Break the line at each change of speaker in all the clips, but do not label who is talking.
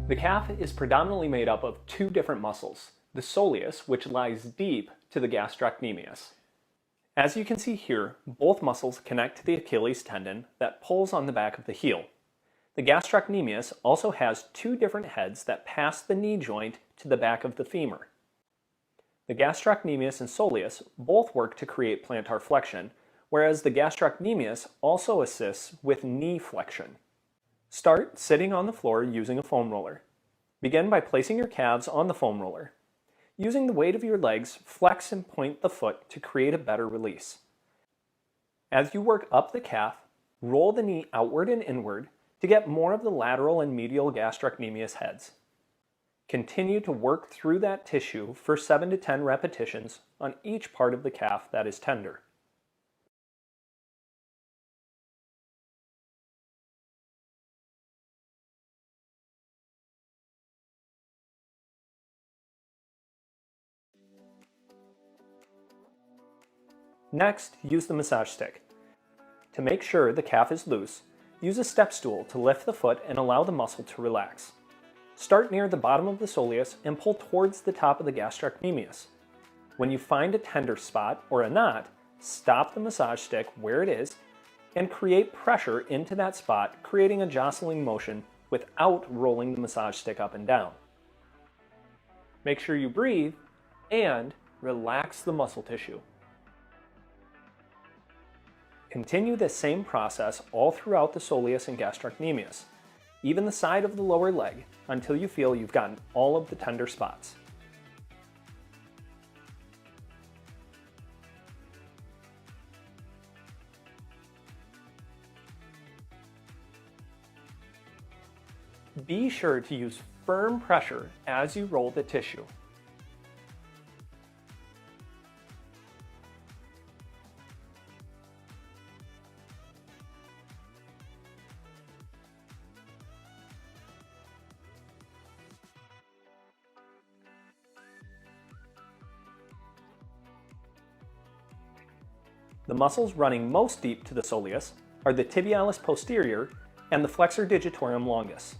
The calf is predominantly made up of two different muscles, the soleus, which lies deep, to the gastrocnemius. As you can see here, both muscles connect to the Achilles tendon that pulls on the back of the heel. The gastrocnemius also has two different heads that pass the knee joint to the back of the femur. The gastrocnemius and soleus both work to create plantar flexion, whereas the gastrocnemius also assists with knee flexion. Start sitting on the floor using a foam roller. Begin by placing your calves on the foam roller. Using the weight of your legs, flex and point the foot to create a better release. As you work up the calf, roll the knee outward and inward to get more of the lateral and medial gastrocnemius heads. Continue to work through that tissue for 7 to 10 repetitions on each part of the calf that is tender. Next, use the massage stick. To make sure the calf is loose, use a step stool to lift the foot and allow the muscle to relax. Start near the bottom of the soleus and pull towards the top of the gastrocnemius. When you find a tender spot or a knot, stop the massage stick where it is and create pressure into that spot, creating a jostling motion without rolling the massage stick up and down. Make sure you breathe and relax the muscle tissue. Continue this same process all throughout the soleus and gastrocnemius, even the side of the lower leg, until you feel you've gotten all of the tender spots. Be sure to use firm pressure as you roll the tissue. The muscles running most deep to the soleus are the tibialis posterior and the flexor digitorum longus.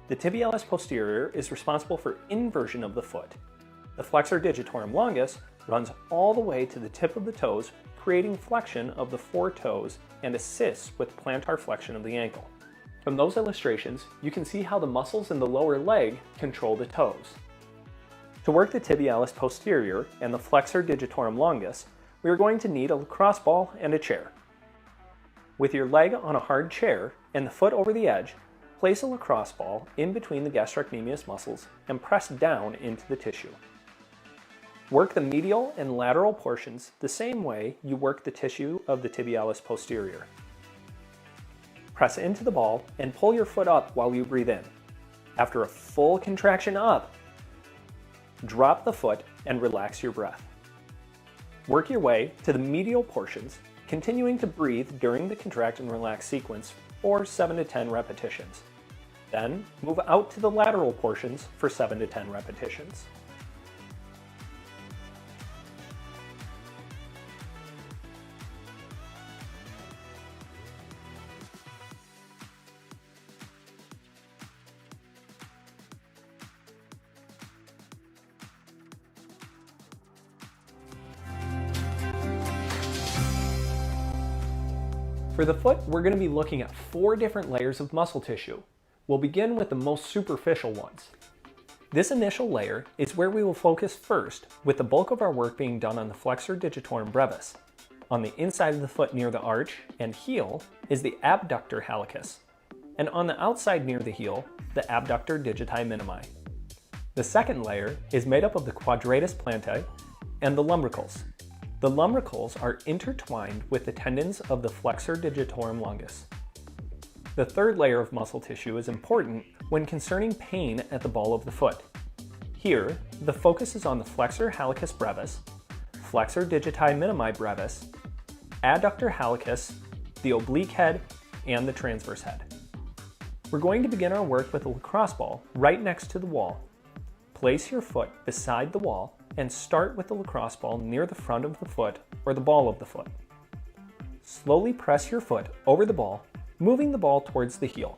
The tibialis posterior is responsible for inversion of the foot. The flexor digitorum longus runs all the way to the tip of the toes, creating flexion of the four toes and assists with plantar flexion of the ankle. From those illustrations, you can see how the muscles in the lower leg control the toes. To work the tibialis posterior and the flexor digitorum longus, we are going to need a lacrosse ball and a chair. With your leg on a hard chair and the foot over the edge, place a lacrosse ball in between the gastrocnemius muscles and press down into the tissue. Work the medial and lateral portions the same way you work the tissue of the tibialis posterior. Press into the ball and pull your foot up while you breathe in. After a full contraction up, drop the foot and relax your breath. Work your way to the medial portions, continuing to breathe during the contract and relax sequence for 7 to 10 repetitions. Then move out to the lateral portions for 7 to 10 repetitions. For the foot, we're going to be looking at 4 different layers of muscle tissue. We'll begin with the most superficial ones. This initial layer is where we will focus first, with the bulk of our work being done on the flexor digitorum brevis. On the inside of the foot near the arch and heel is the abductor hallucis, and on the outside near the heel, the abductor digiti minimi. The second layer is made up of the quadratus plantae and the lumbricals. The lumbricals are intertwined with the tendons of the flexor digitorum longus. The third layer of muscle tissue is important when concerning pain at the ball of the foot. Here, the focus is on the flexor hallucis brevis, flexor digiti minimi brevis, adductor hallucis, the oblique head, and the transverse head. We're going to begin our work with a lacrosse ball right next to the wall. Place your foot beside the wall and start with the lacrosse ball near the front of the foot or the ball of the foot. Slowly press your foot over the ball, moving the ball towards the heel.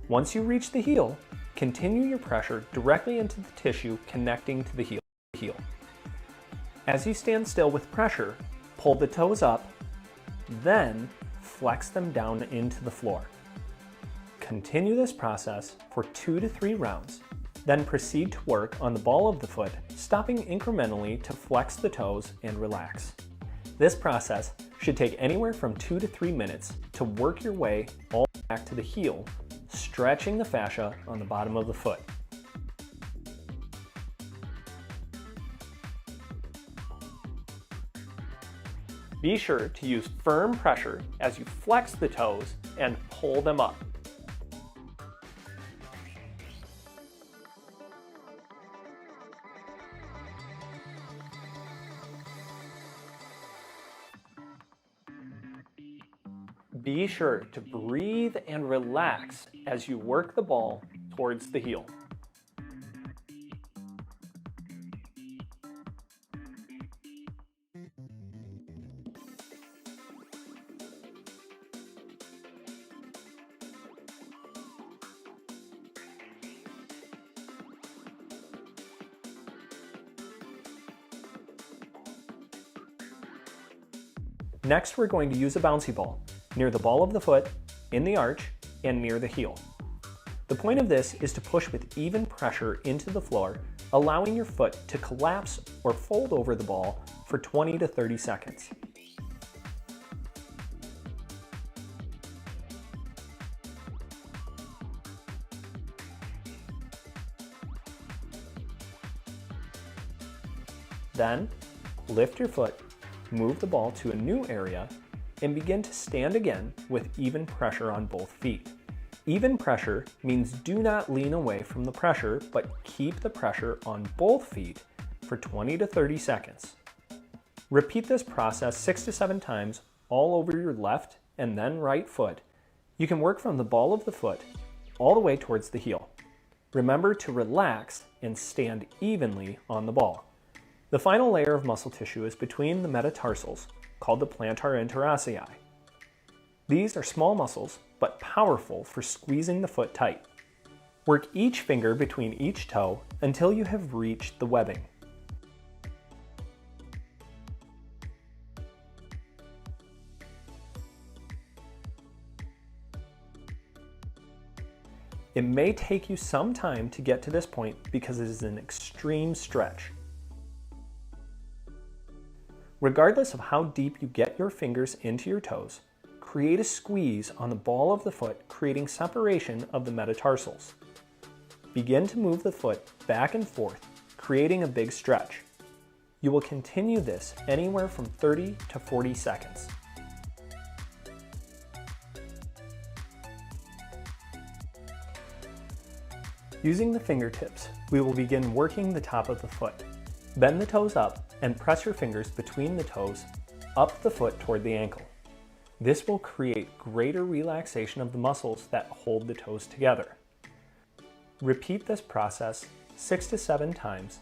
Once you reach the heel, Continue your pressure directly into the tissue connecting to the heel. As you stand still with pressure, pull the toes up, then flex them down into the floor. Continue this process for 2 to 3 rounds, then proceed to work on the ball of the foot, stopping incrementally to flex the toes and relax. This process should take anywhere from 2 to 3 minutes to work your way all back to the heel, stretching the fascia on the bottom of the foot. Be sure to use firm pressure as you flex the toes and pull them up. Be sure to breathe and relax as you work the ball towards the heel. Next, we're going to use a bouncy ball near the ball of the foot, in the arch, and near the heel. The point of this is to push with even pressure into the floor, allowing your foot to collapse or fold over the ball for 20 to 30 seconds. Then, lift your foot, move the ball to a new area, and begin to stand again with even pressure on both feet. Even pressure means do not lean away from the pressure, but keep the pressure on both feet for 20 to 30 seconds. Repeat this process 6 to 7 times all over your left and then right foot. You can work from the ball of the foot all the way towards the heel. Remember to relax and stand evenly on the ball. The final layer of muscle tissue is between the metatarsals, called the plantar interossei. These are small muscles, but powerful for squeezing the foot tight. Work each finger between each toe until you have reached the webbing. It may take you some time to get to this point because it is an extreme stretch. Regardless of how deep you get your fingers into your toes, create a squeeze on the ball of the foot, creating separation of the metatarsals. Begin to move the foot back and forth, creating a big stretch. You will continue this anywhere from 30 to 40 seconds. Using the fingertips, we will begin working the top of the foot. Bend the toes up and press your fingers between the toes up the foot toward the ankle. This will create greater relaxation of the muscles that hold the toes together. Repeat this process 6 to 7 times,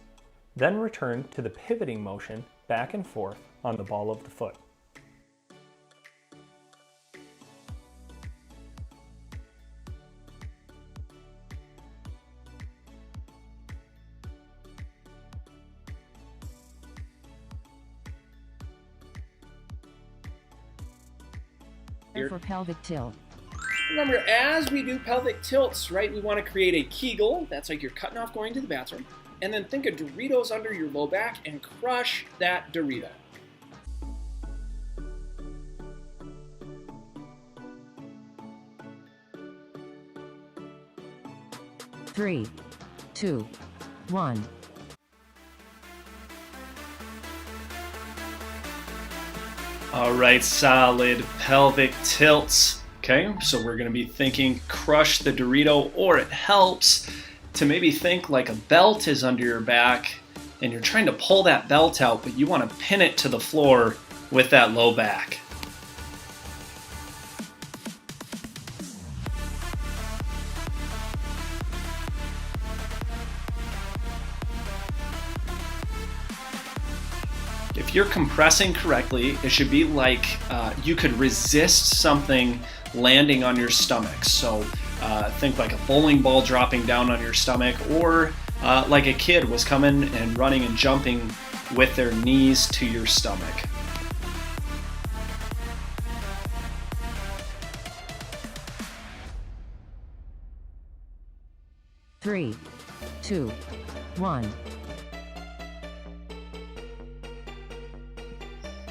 then return to the pivoting motion back and forth on the ball of the foot.
For pelvic tilt.
Remember, as we do pelvic tilts, right, we want to create a Kegel. That's like you're cutting off going to the bathroom. And then think of Doritos under your low back and crush that Dorito.
Three, two, one.
All right, solid pelvic tilts. Okay, so we're gonna be thinking crush the Dorito, or it helps to maybe think like a belt is under your back and you're trying to pull that belt out, but you wanna pin it to the floor with that low back. If you're compressing correctly, it should be like you could resist something landing on your stomach. So Think like a bowling ball dropping down on your stomach, or like a kid was coming and running and jumping with their knees to your stomach.
Three, two, one.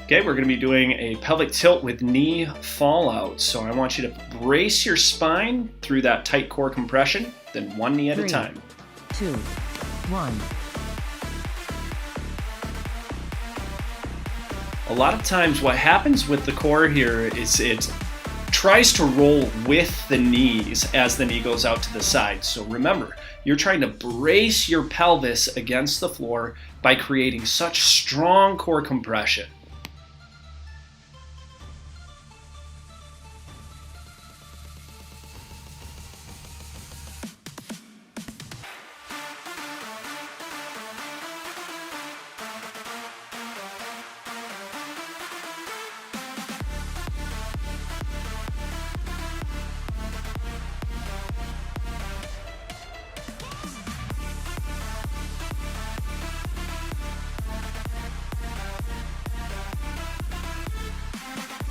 Okay, we're going to be doing a pelvic tilt with knee fallout. So I want you to brace your spine through that tight core compression, then one knee at a time.
2, 1.
A lot of times what happens with the core here is it tries to roll with the knees as the knee goes out to the side. So remember, you're trying to brace your pelvis against the floor by creating such strong core compression.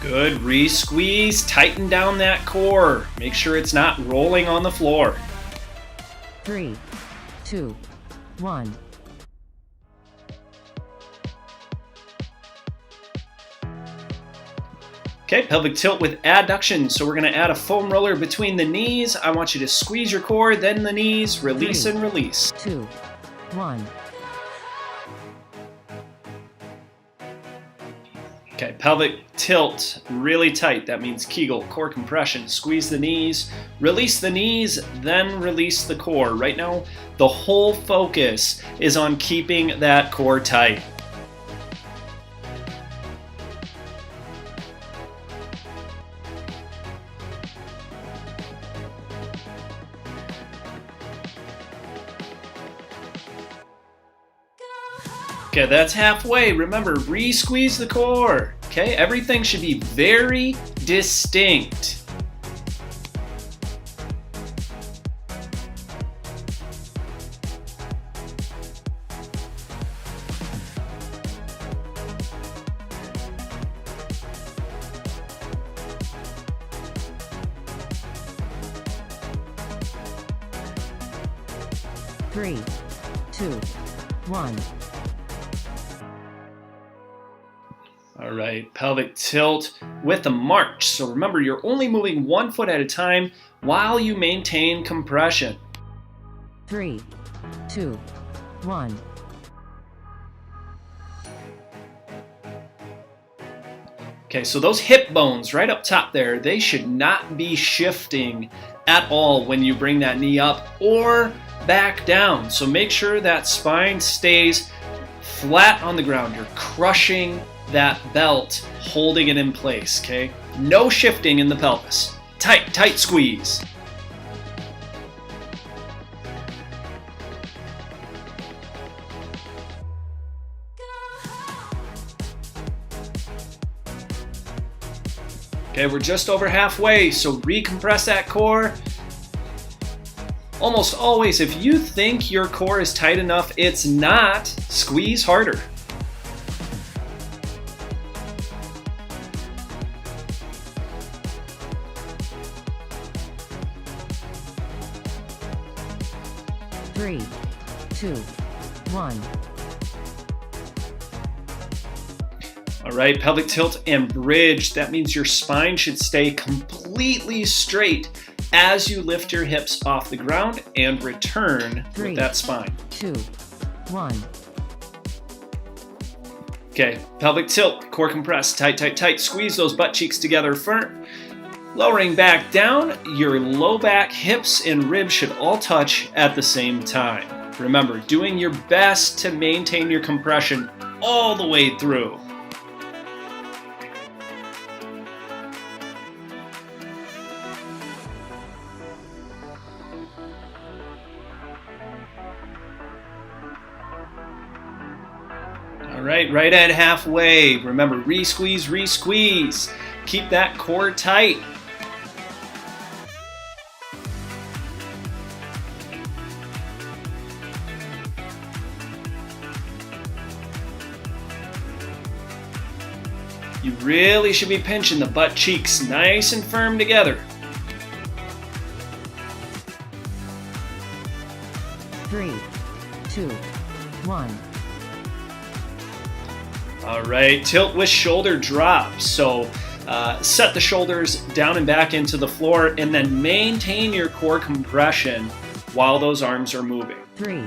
Good, re-squeeze, tighten down that core. Make sure it's not rolling on the floor.
3, 2, 1.
Okay, pelvic tilt with adduction. So we're gonna add a foam roller between the knees. I want you to squeeze your core, then the knees, release and release.
2, 1.
Okay, pelvic tilt, really tight. That means Kegel, core compression. Squeeze the knees, then release the core. Right now, the whole focus is on keeping that core tight. Okay, that's halfway. Remember, re-squeeze the core. Okay, everything should be very distinct.
Three, 2, 1.
All right, pelvic tilt with a march. So remember, you're only moving one foot at a time while you maintain compression.
3, 2, 1.
Okay, so those hip bones right up top there, they should not be shifting at all when you bring that knee up or back down. So make sure that spine stays flat on the ground. You're crushing that belt, holding it in place, okay? No shifting in the pelvis. Tight, tight squeeze. Okay, we're just over halfway, so recompress that core. Almost always, if you think your core is tight enough, it's not. Squeeze harder.
Three, 2, 1.
All right, pelvic tilt and bridge. That means your spine should stay completely straight as you lift your hips off the ground and return with that spine.
2, 1.
Okay, pelvic tilt, core compress, tight, tight, tight. Squeeze those butt cheeks together firm. Lowering back down, your low back, hips, and ribs should all touch at the same time. Remember, doing your best to maintain your compression all the way through. All right at halfway. Remember, re-squeeze, re-squeeze. Keep that core tight. really should be pinching the butt cheeks nice and firm together.
3, 2, 1.
All right, tilt with shoulder drop. So set the shoulders down and back into the floor and then maintain your core compression while those arms are moving.
3,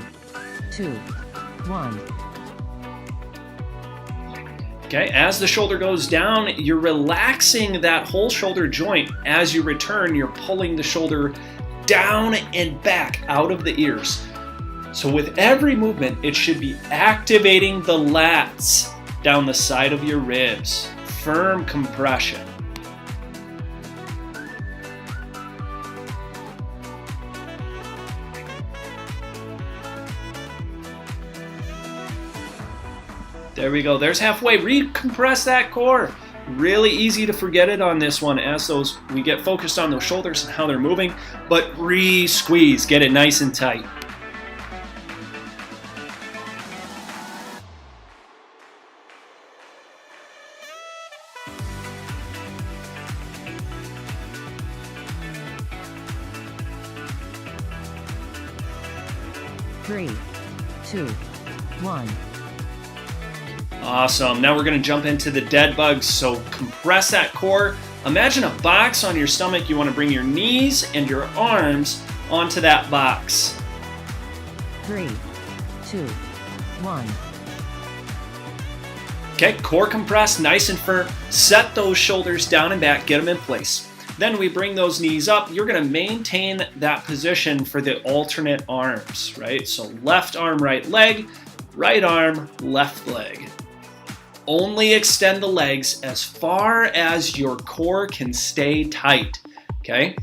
2, 1.
Okay, as the shoulder goes down, you're relaxing that whole shoulder joint. As you return, you're pulling the shoulder down and back out of the ears. So with every movement, it should be activating the lats down the side of your ribs. Firm compression. There we go. There's halfway. Recompress that core. Really easy to forget it on this one as we get focused on those shoulders and how they're moving, but re-squeeze. Get it nice and tight.
Three, 2, 1.
Awesome. Now we're going to jump into the dead bugs. So compress that core. Imagine a box on your stomach. You want to bring your knees and your arms onto that box.
3, 2, 1.
Okay, core compressed, nice and firm. Set those shoulders down and back, get them in place. Then we bring those knees up. You're going to maintain that position for the alternate arms, right? So left arm, right leg, right arm, left leg. Only extend the legs as far as your core can stay tight, okay?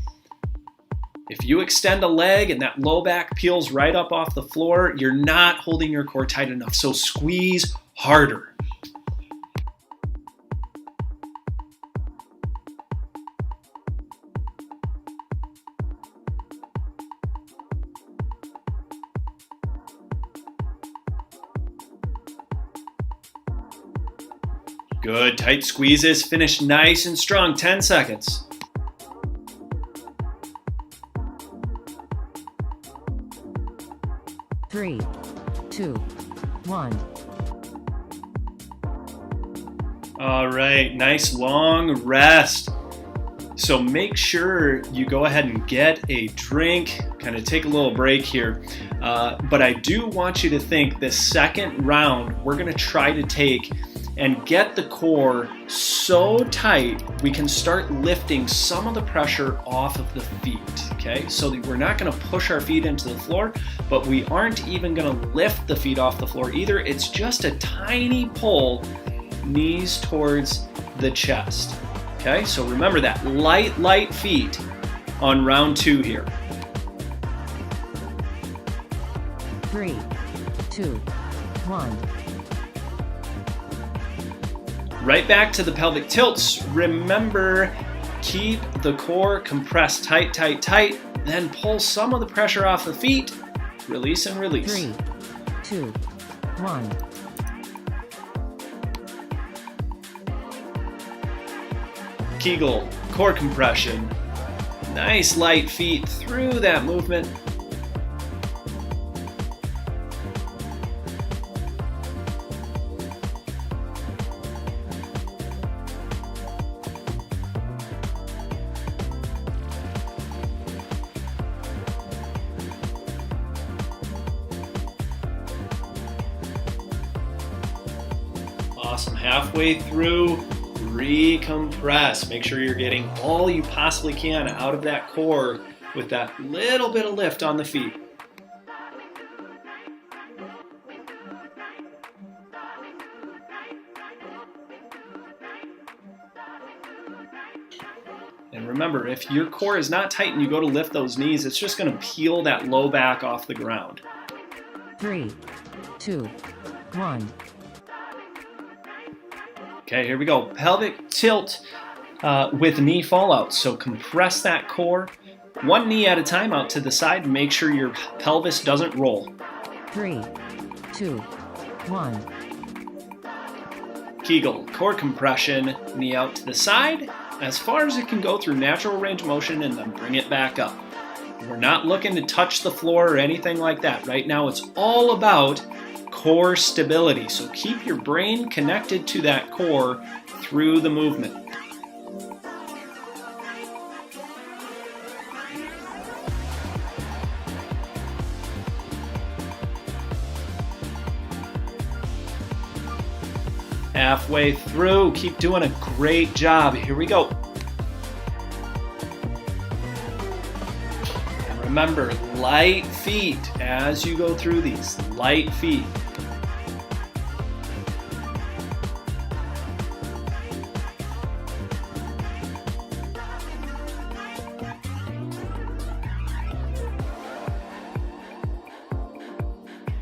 If you extend a leg and that low back peels right up off the floor, you're not holding your core tight enough, so squeeze harder. Good, tight squeezes, finish nice and strong, 10 seconds.
Three, 2, 1.
All right, nice long rest. So make sure you go ahead and get a drink, kind of take a little break here. But I do want you to think the second round, we're gonna try to take and get the core so tight we can start lifting some of the pressure off of the feet, okay? So we're not gonna push our feet into the floor, but we aren't even gonna lift the feet off the floor either. It's just a tiny pull, knees towards the chest, okay? So remember that, light feet on round 2 here.
3, 2, 1.
Right back to the pelvic tilts. Remember, keep the core compressed tight, tight, tight. Then pull some of the pressure off the feet. Release and release.
3, 2, 1.
Kegel, core compression. Nice light feet through that movement. Awesome. Halfway through, recompress. Make sure you're getting all you possibly can out of that core with that little bit of lift on the feet. And remember, if your core is not tight and you go to lift those knees, it's just going to peel that low back off the ground.
3, 2, 1.
Okay, here we go. Pelvic tilt with knee fallout. So compress that core, one knee at a time out to the side. Make sure your pelvis doesn't roll.
3, 2, 1.
Kegel, core compression, knee out to the side, as far as it can go through natural range of motion, and then bring it back up. We're not looking to touch the floor or anything like that. Right now it's all about core stability. So keep your brain connected to that core through the movement. Halfway through, keep doing a great job. Here we go. And remember, light feet as you go through these, light feet.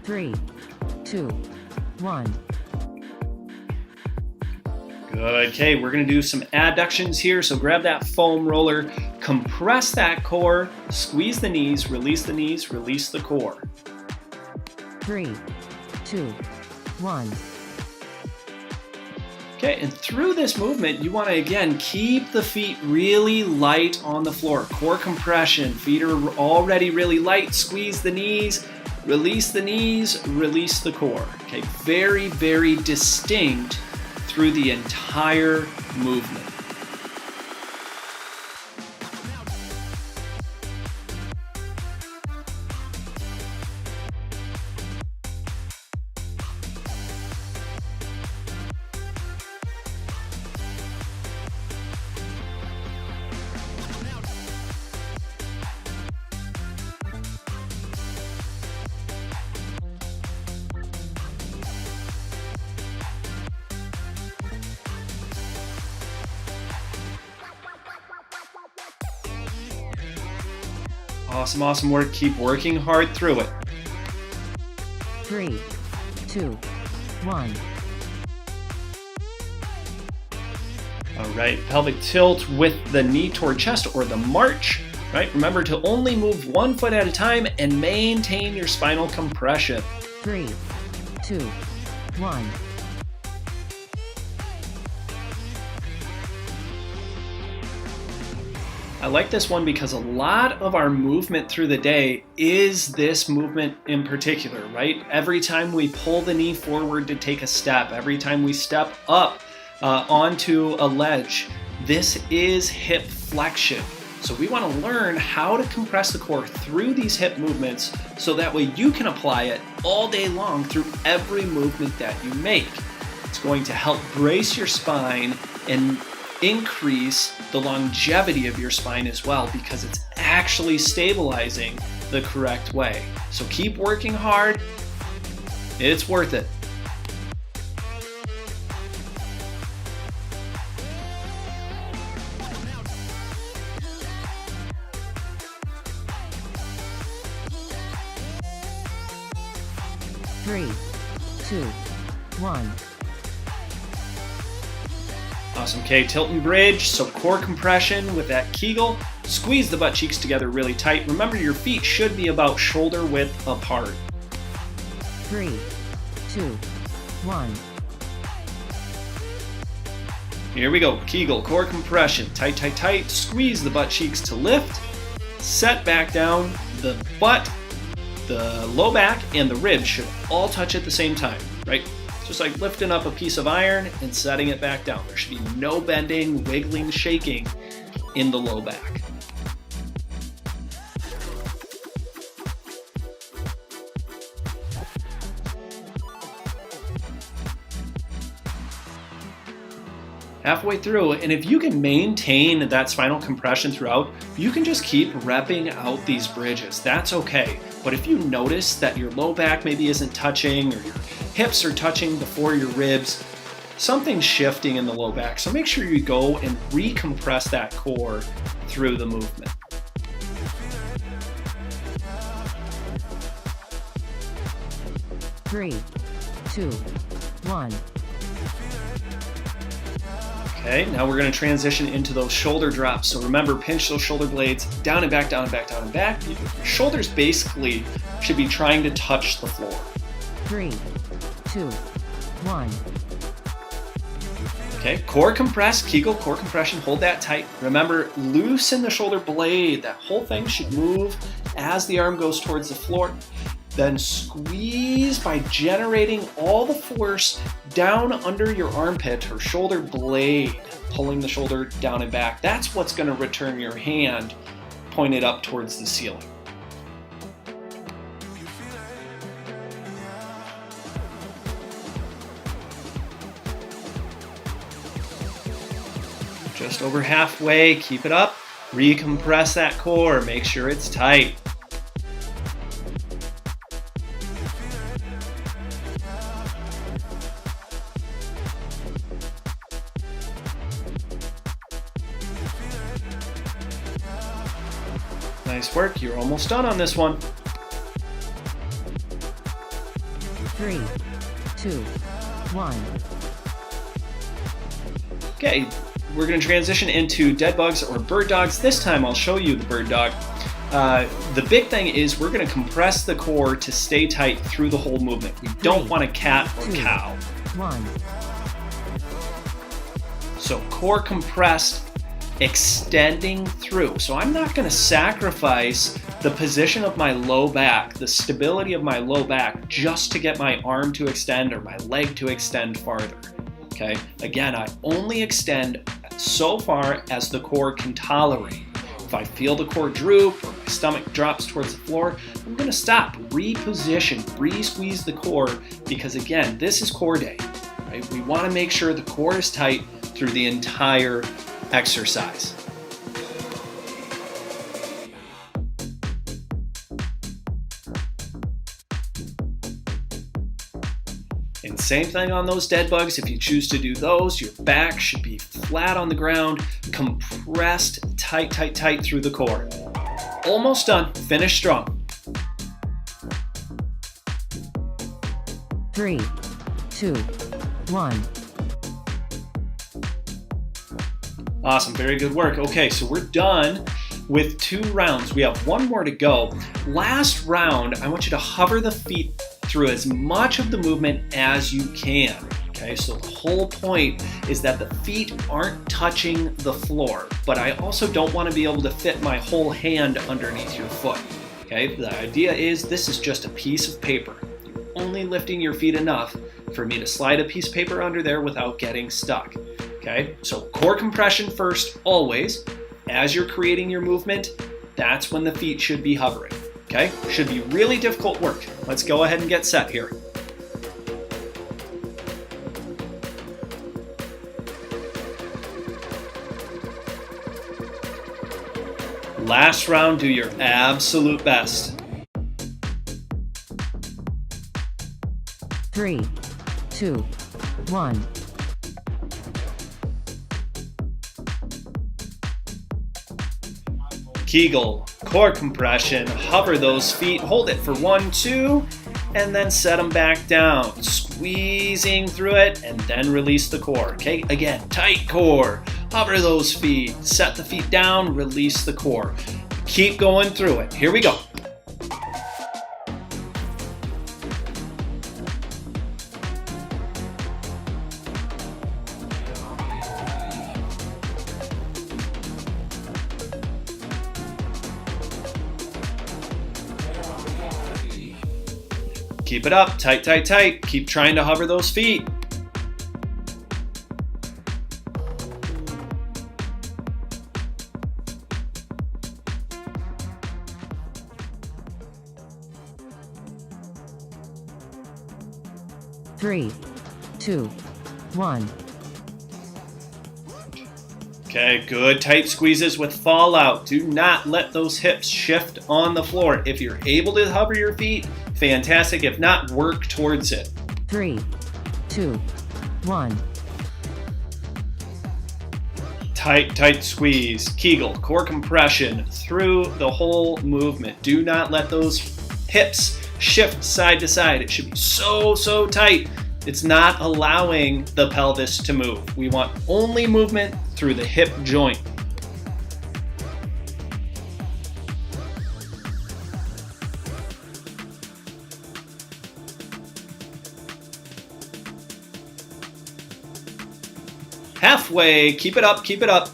Three, two, one.
Good. Okay, we're going to do some adductions here. So grab that foam roller, compress that core, squeeze the knees, release the core.
3, 2, 1.
Okay, and through this movement, you want to, again, keep the feet really light on the floor. Core compression, feet are already really light. Squeeze the knees, release the core. Okay, very, very distinct through the entire movement. Awesome, awesome work. Keep working hard through it.
3, 2, 1.
All right, pelvic tilt with the knee toward chest or the march, right? Remember to only move one foot at a time and maintain your spinal compression.
3, 2, 1.
I like this one because a lot of our movement through the day is this movement in particular, right? Every time we pull the knee forward to take a step, every time we step up onto a ledge, this is hip flexion. So we want to learn how to compress the core through these hip movements so that way you can apply it all day long through every movement that you make. It's going to help brace your spine and increase the longevity of your spine as well because it's actually stabilizing the correct way. So keep working hard. It's worth it.
Three, 2, 1.
Awesome. Okay, tilt and bridge. So core compression with that Kegel. Squeeze the butt cheeks together really tight. Remember, your feet should be about shoulder width apart.
3, 2, 1.
Here we go. Kegel, core compression. Tight, tight, tight. Squeeze the butt cheeks to lift. Set back down. The butt, the low back, and the ribs should all touch at the same time, right? Just like lifting up a piece of iron and setting it back down. There should be no bending, wiggling, shaking in the low back. Halfway through, and if you can maintain that spinal compression throughout, you can just keep repping out these bridges. That's okay. But if you notice that your low back maybe isn't touching or your hips are touching before your ribs, something's shifting in the low back. So make sure you go and recompress that core through the movement.
Three, 2, 1.
Okay, now we're going to transition into those shoulder drops. So remember, pinch those shoulder blades down and back, down and back, down and back. Your shoulders basically should be trying to touch the floor.
3, 2, 1.
Okay, core compress, Kegel, core compression, hold that tight. Remember, loosen the shoulder blade. That whole thing should move as the arm goes towards the floor. Then squeeze by generating all the force down under your armpit or shoulder blade, pulling the shoulder down and back. That's what's going to return your hand pointed up towards the ceiling. Just over halfway, keep it up. Recompress that core, make sure it's tight. Nice work, you're almost done on this one.
3, 2, 1.
Okay, we're going to transition into dead bugs or bird dogs. This time I'll show you the bird dog. The big thing is we're going to compress the core to stay tight through the whole movement. We don't want a cat or cow.
1.
So core compressed, extending through. So I'm not going to sacrifice the position of my low back, the stability of my low back, just to get my arm to extend or my leg to extend farther. Okay, again, I only extend so far as the core can tolerate. If I feel the core droop or my stomach drops towards the floor, I'm going to stop, reposition, re-squeeze the core, because again, this is core day. Right? We want to make sure the core is tight through the entire exercise. And same thing on those dead bugs. If you choose to do those, your back should be flat on the ground, compressed tight, tight, tight through the core. Almost done. Finish strong.
3, 2, 1.
Awesome. Very good work. Okay, so we're done with 2 rounds. We have 1 more to go. Last round, I want you to hover the feet through as much of the movement as you can. Okay, so the whole point is that the feet aren't touching the floor, but I also don't want to be able to fit my whole hand underneath your foot. Okay, the idea is this is just a piece of paper. You're only lifting your feet enough for me to slide a piece of paper under there without getting stuck. Okay, so core compression first, always. As you're creating your movement, that's when the feet should be hovering. Okay, should be really difficult work. Let's go ahead and get set here. Last round, do your absolute best.
3, 2, 1.
Kegel, core compression, hover those feet, hold it for 1, 2, and then set them back down. Squeezing through it, and then release the core. Okay, again, tight core. Hover those feet, set the feet down, release the core. Keep going through it. Here we go. Keep it up, tight, tight, tight. Keep trying to hover those feet.
Three, 2, 1.
Okay, good tight squeezes with fallout. Do not let those hips shift on the floor. If you're able to hover your feet, fantastic. If not, work towards it.
3, 2, 1.
Tight, tight squeeze. Kegel, core compression through the whole movement. Do not let those hips shift side to side. It should be so, so tight. It's not allowing the pelvis to move. We want only movement through the hip joint. Halfway, keep it up, keep it up.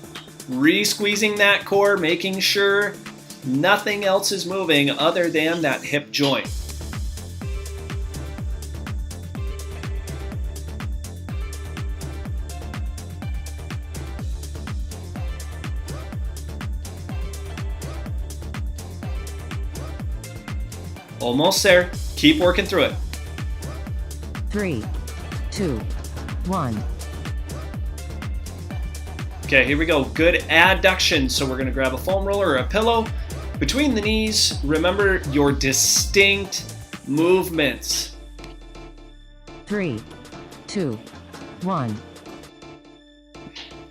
Re-squeezing that core, making sure nothing else is moving other than that hip joint. Almost there. Keep working through it.
3, 2, 1.
Okay, here we go. Good adduction. So we're going to grab a foam roller or a pillow between the knees. Remember your distinct movements.
3, 2, 1.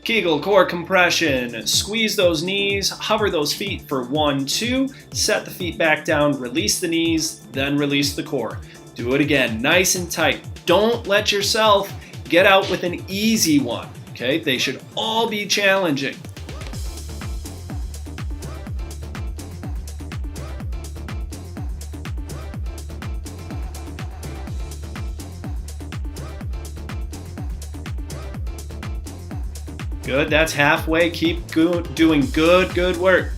Kegel core compression. Squeeze those knees, hover those feet for 1, 2. Set the feet back down, release the knees, then release the core. Do it again, nice and tight. Don't let yourself get out with an easy one. Okay, they should all be challenging. Good, that's halfway. Keep doing good work.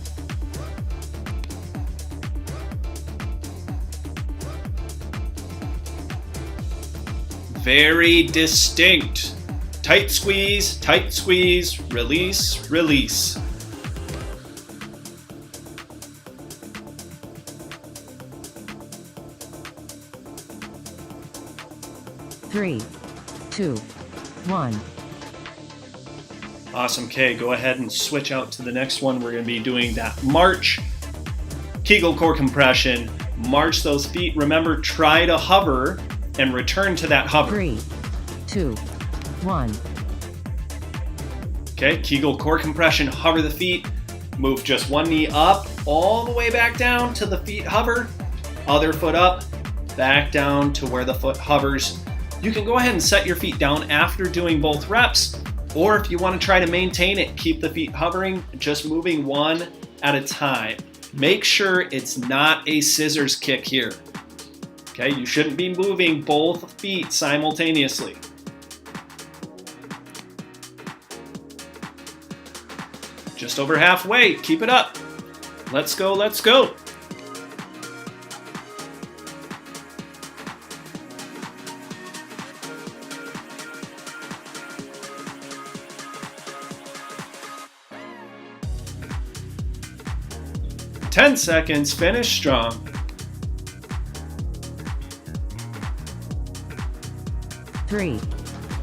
Very distinct. Tight squeeze, release, release.
Three, 2, 1.
Awesome. Okay, go ahead and switch out to the next one. We're going to be doing that march. Kegel core compression. March those feet. Remember, try to hover and return to that hover.
3, 2, 1.
Okay, Kegel core compression. Hover the feet. Move just one knee up, all the way back down to the feet hover. Other foot up, back down to where the foot hovers. You can go ahead and set your feet down after doing both reps, or if you want to try to maintain it, keep the feet hovering, just moving one at a time. Make sure it's not a scissors kick here. Okay, you shouldn't be moving both feet simultaneously. Just over halfway, keep it up. Let's go, let's go. Ten seconds, finish strong.
Three,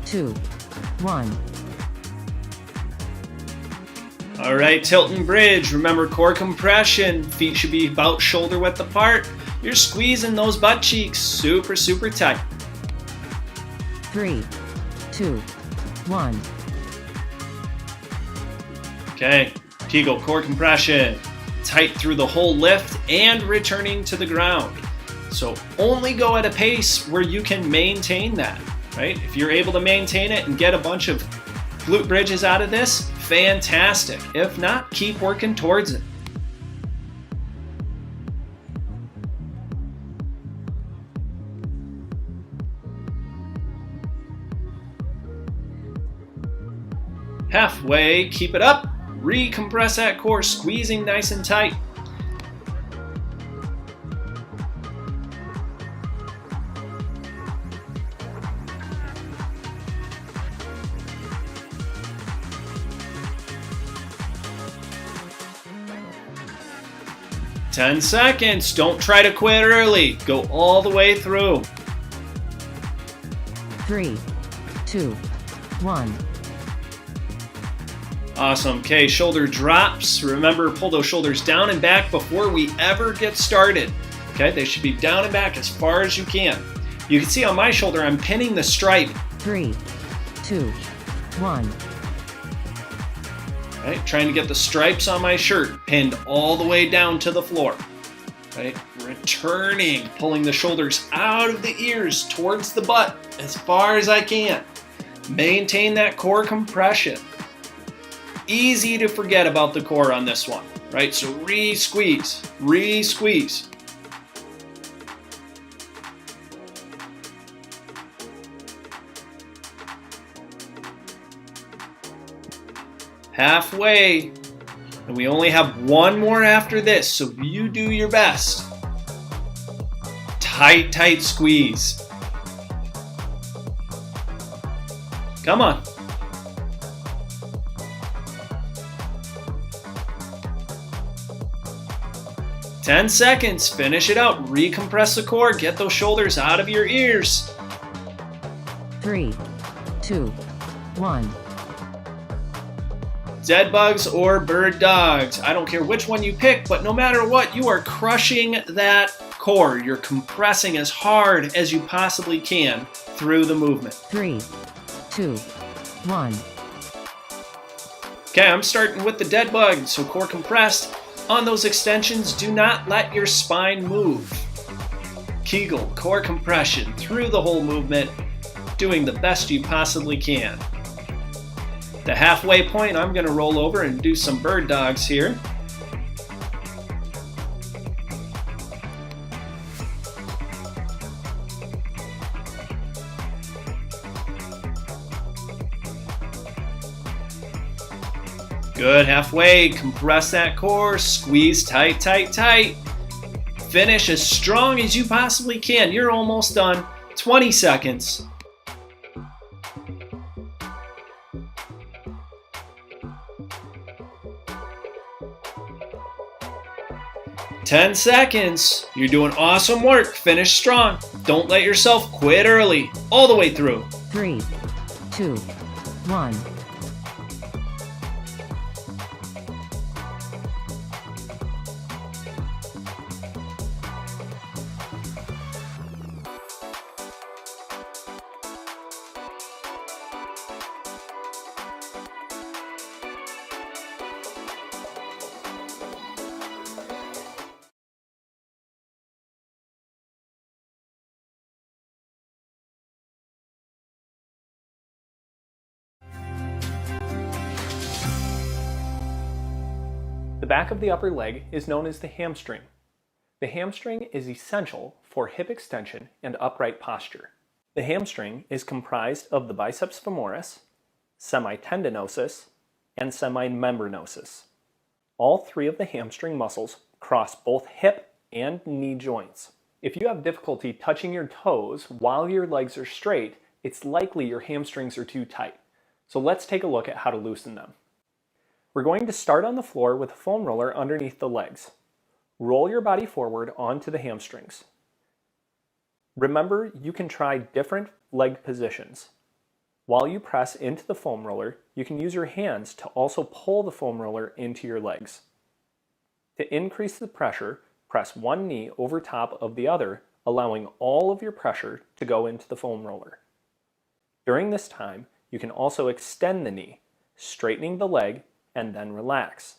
2, 1.
All right, tilt and bridge. Remember core compression. Feet should be about shoulder width apart. You're squeezing those butt cheeks super tight.
3, 2, 1.
Okay, Kegel core compression. Tight through the whole lift and returning to the ground. So only go at a pace where you can maintain that, right? If you're able to maintain it and get a bunch of glute bridges out of this, fantastic. If not, keep working towards it. Halfway, keep it up. Recompress that core, squeezing nice and tight. Ten seconds. Don't try to quit early. Go all the way through.
3, 2, 1.
Awesome. Okay, shoulder drops. Remember, pull those shoulders down and back before we ever get started. Okay, they should be down and back as far as you can. You can see on my shoulder, I'm pinning the stripe.
3, 2, 1.
Right, trying to get the stripes on my shirt pinned all the way down to the floor. Right, returning, pulling the shoulders out of the ears towards the butt as far as I can. Maintain that core compression. Easy to forget about the core on this one, right? So re-squeeze, re-squeeze. halfway. And we only have one more after this, so you do your best. Tight, tight squeeze. Come on. "10 seconds, finish it out, recompress the core, get those shoulders out of your ears."
3, 2, 1.
Dead bugs or bird dogs, I don't care which one you pick, but no matter what, you are crushing that core. You're compressing as hard as you possibly can through the movement.
3, 2, 1.
Okay, I'm starting with the dead bug, so core compressed. On those extensions, do not let your spine move. Kegel, core compression through the whole movement, doing the best you possibly can. The halfway point, I'm going to roll over and do some bird dogs here. Good, halfway, compress that core, squeeze tight, tight, tight. Finish as strong as you possibly can. You're almost done. 20 seconds. "10 seconds. You're doing awesome work. Finish strong. Don't let yourself quit early. All the way through.
3, 2, 1.
The back of the upper leg is known as the hamstring. The hamstring is essential for hip extension and upright posture. The hamstring is comprised of the biceps femoris, semitendinosus, and semimembranosus. All three of the hamstring muscles cross both hip and knee joints. If you have difficulty touching your toes while your legs are straight, it's likely your hamstrings are too tight. So let's take a look at how to loosen them. We're going to start on the floor with a foam roller underneath the legs. Roll your body forward onto the hamstrings. Remember, you can try different leg positions. While you press into the foam roller, you can use your hands to also pull the foam roller into your legs. To increase the pressure, press one knee over top of the other, allowing all of your pressure to go into the foam roller. During this time, you can also extend the knee, straightening the leg, and then relax.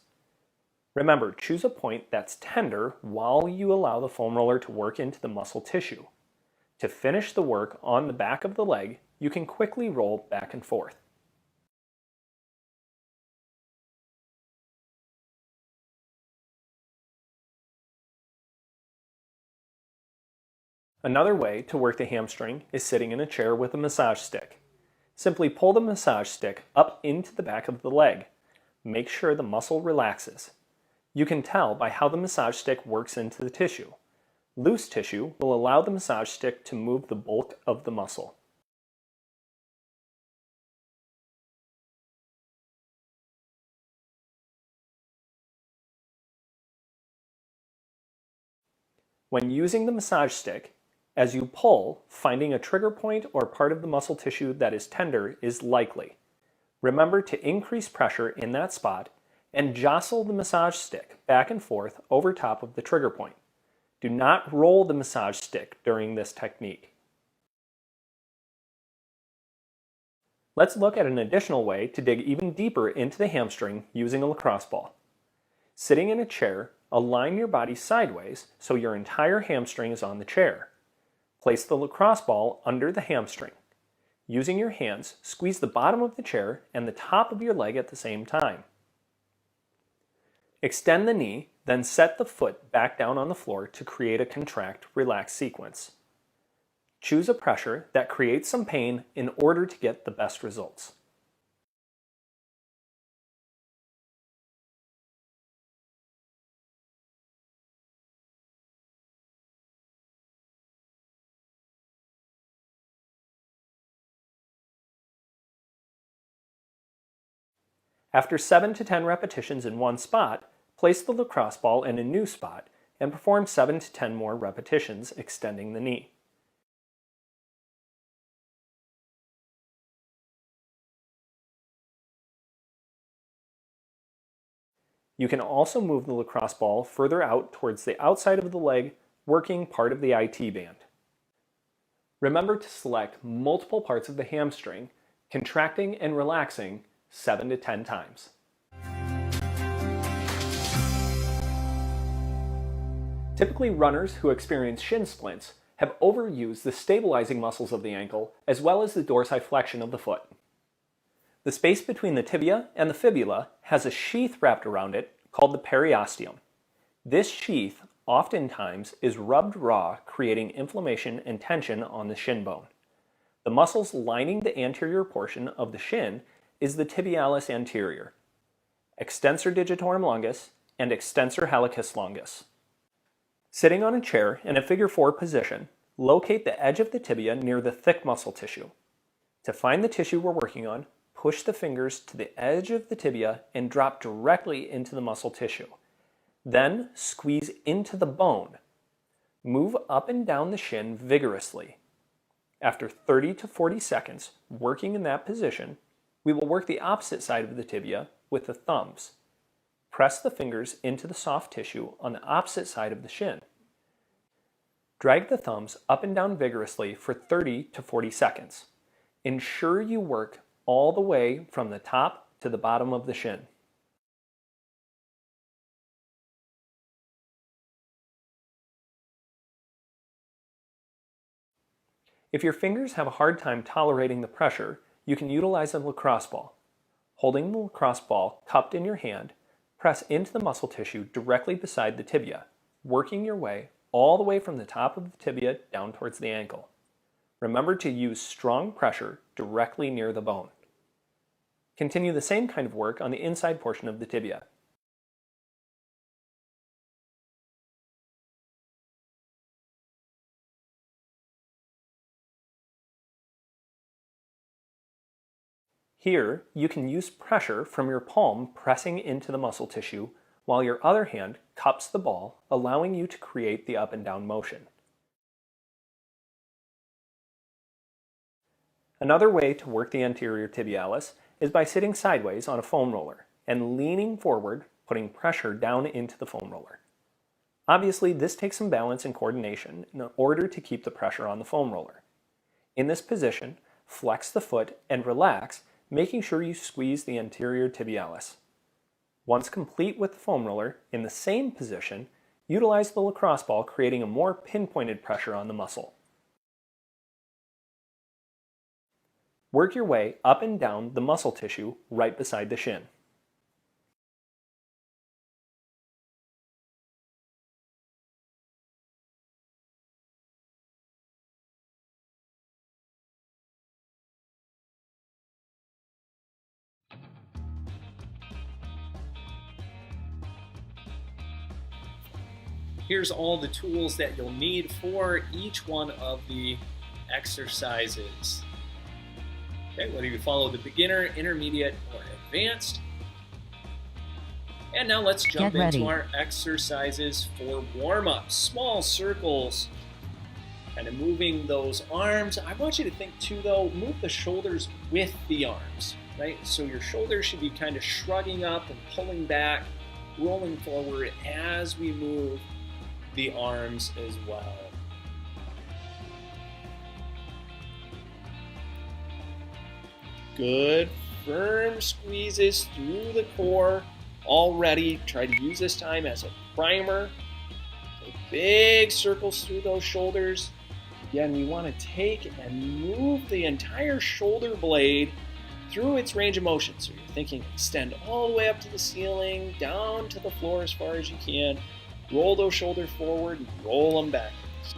Remember, choose a point that's tender while you allow the foam roller to work into the muscle tissue. To finish the work on the back of the leg, you can quickly roll back and forth. Another way to work the hamstring is sitting in a chair with a massage stick. Simply pull the massage stick up into the back of the leg. Make sure the muscle relaxes. You can tell by how the massage stick works into the tissue. Loose tissue will allow the massage stick to move the bulk of the muscle. When using the massage stick, as you pull, finding a trigger point or part of the muscle tissue that is tender is likely. Remember to increase pressure in that spot and jostle the massage stick back and forth over top of the trigger point. Do not roll the massage stick during this technique. Let's look at an additional way to dig even deeper into the hamstring using a lacrosse ball. Sitting in a chair, align your body sideways so your entire hamstring is on the chair. Place the lacrosse ball under the hamstring. Using your hands, squeeze the bottom of the chair and the top of your leg at the same time. Extend the knee, then set the foot back down on the floor to create a contract-relax sequence. Choose a pressure that creates some pain in order to get the best results. After 7 to 10 repetitions in one spot, place the lacrosse ball in a new spot and perform 7 to 10 more repetitions extending the knee. You can also move the lacrosse ball further out towards the outside of the leg, working part of the IT band. Remember to select multiple parts of the hamstring, contracting and relaxing 7 to 10 times. Typically, runners who experience shin splints have overused the stabilizing muscles of the ankle as well as the dorsiflexion of the foot. The space between the tibia and the fibula has a sheath wrapped around it called the periosteum. This sheath oftentimes is rubbed raw, creating inflammation and tension on the shin bone. The muscles lining the anterior portion of the shin is the tibialis anterior, extensor digitorum longus, and extensor hallucis longus. Sitting on a chair in a figure 4 position, locate the edge of the tibia near the thick muscle tissue. To find the tissue we're working on, push the fingers to the edge of the tibia and drop directly into the muscle tissue. Then squeeze into the bone. Move up and down the shin vigorously. After 30 to 40 seconds working in that position, we will work the opposite side of the tibia with the thumbs. Press the fingers into the soft tissue on the opposite side of the shin. Drag the thumbs up and down vigorously for 30 to 40 seconds. Ensure you work all the way from the top to the bottom of the shin. If your fingers have a hard time tolerating the pressure, you can utilize a lacrosse ball. Holding the lacrosse ball cupped in your hand, press into the muscle tissue directly beside the tibia, working your way all the way from the top of the tibia down towards the ankle. Remember to use strong pressure directly near the bone. Continue the same kind of work on the inside portion of the tibia. Here, you can use pressure from your palm pressing into the muscle tissue, while your other hand cups the ball, allowing you to create the up and down motion. Another way to work the anterior tibialis is by sitting sideways on a foam roller and leaning forward, putting pressure down into the foam roller. Obviously, this takes some balance and coordination in order to keep the pressure on the foam roller. In this position, flex the foot and relax, making sure you squeeze the anterior tibialis. Once complete with the foam roller, in the same position, utilize the lacrosse ball, creating a more pinpointed pressure on the muscle. Work your way up and down the muscle tissue right beside the shin.
Here's all the tools that you'll need for each one of the exercises. Okay, whether you follow the beginner, intermediate, or advanced. And now let's jump into our exercises for warm-ups. Small circles, kind of moving those arms. I want you to think too though, move the shoulders with the arms, right? So your shoulders should be kind of shrugging up and pulling back, rolling forward as we move the arms as well. Good, firm squeezes through the core already. Try to use this time as a primer. So big circles through those shoulders. Again, we want to take and move the entire shoulder blade through its range of motion. So you're thinking extend all the way up to the ceiling, down to the floor as far as you can. Roll those shoulders forward and roll them backwards.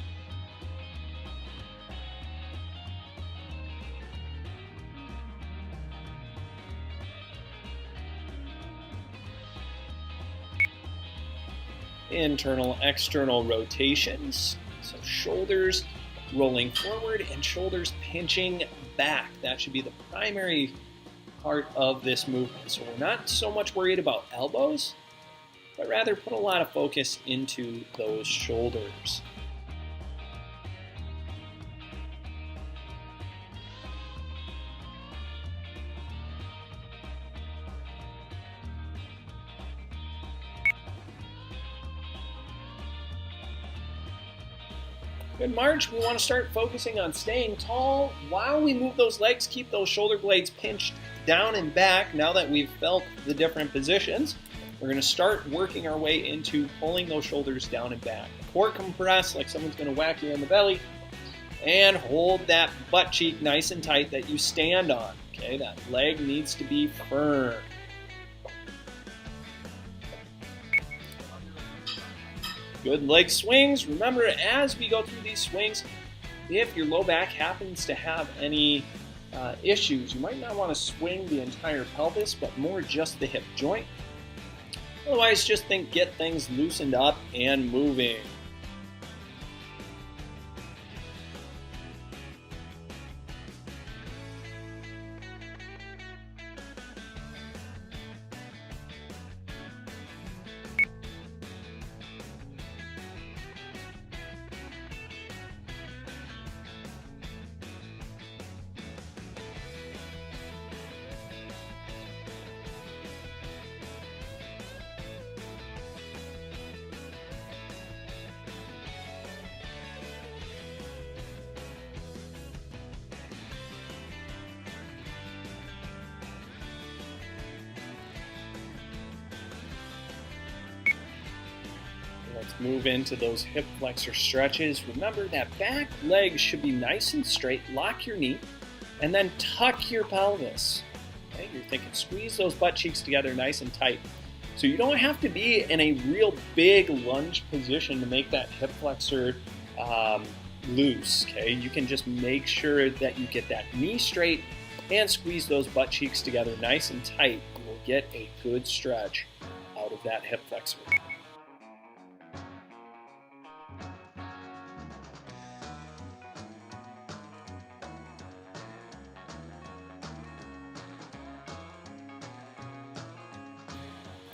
Internal, external rotations. So shoulders rolling forward and shoulders pinching back. That should be the primary
part of this movement. So we're not so much worried about elbows, but rather put a lot of focus into those shoulders. Good march, we want to start focusing on staying tall while we move those legs. Keep those shoulder blades pinched down and back. Now that we've felt the different positions, we're going to start working our way into pulling those shoulders down and back. Core compress like someone's going to whack you in the belly, and hold that butt cheek nice and tight that you stand on. Okay, that leg needs to be firm. Good leg swings. Remember, as we go through these swings, if your low back happens to have any issues, you might not want to swing the entire pelvis, but more just the hip joint. Otherwise, just get things loosened up and moving. Let's move into those hip flexor stretches. Remember that back leg should be nice and straight. Lock your knee and then tuck your pelvis. Okay, you're thinking squeeze those butt cheeks together nice and tight. So you don't have to be in a real big lunge position to make that hip flexor loose. Okay, you can just make sure that you get that knee straight and squeeze those butt cheeks together nice and tight. You will get a good stretch out of that hip flexor.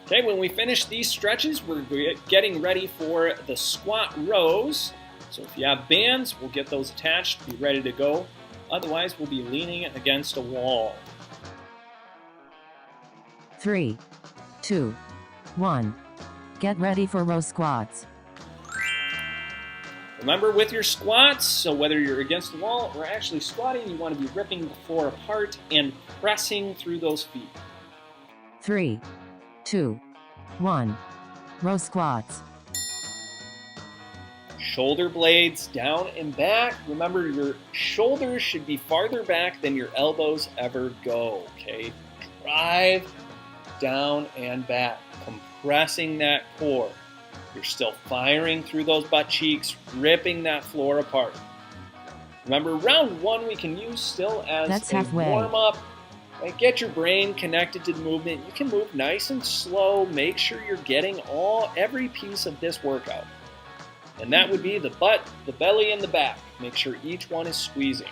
Okay, when we finish these stretches, we're getting ready for the squat rows. So if you have bands, we'll get those attached, be ready to go. Otherwise, we'll be leaning against a wall.
3, 2, 1. Get ready for row squats.
Remember with your squats, so whether you're against the wall or actually squatting, you want to be ripping the floor apart and pressing through those feet.
3, 2, 1. Row squats.
Shoulder blades down and back. Remember, your shoulders should be farther back than your elbows ever go, okay? Drive down and back, compressing that core. You're still firing through those butt cheeks, ripping that floor apart. Remember, round one we can use still as a warm-up. Get your brain connected to the movement. You can move nice and slow. Make sure you're getting every piece of this workout. And that would be the butt, the belly, and the back. Make sure each one is squeezing.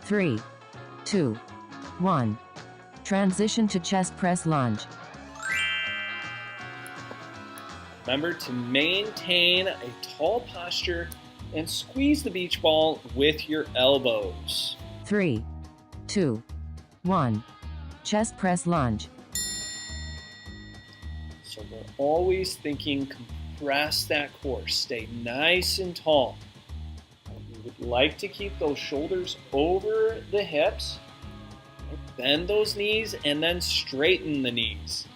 Three, 2, 1. Transition to chest press lunge.
Remember to maintain a tall posture and squeeze the beach ball with your elbows.
3, 2, 1. Chest press lunge.
So we're always thinking compress that core. Stay nice and tall. We would like to keep those shoulders over the hips. Bend those knees and then straighten the knees.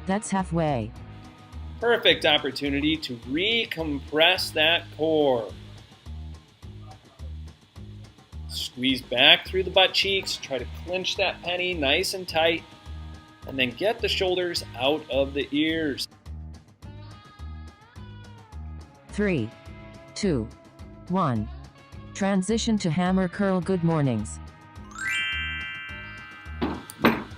That's halfway.
Perfect opportunity to recompress that core. Squeeze back through the butt cheeks, try to clench that penny nice and tight, and then get the shoulders out of the ears.
3, 2, 1. Transition to hammer curl good mornings.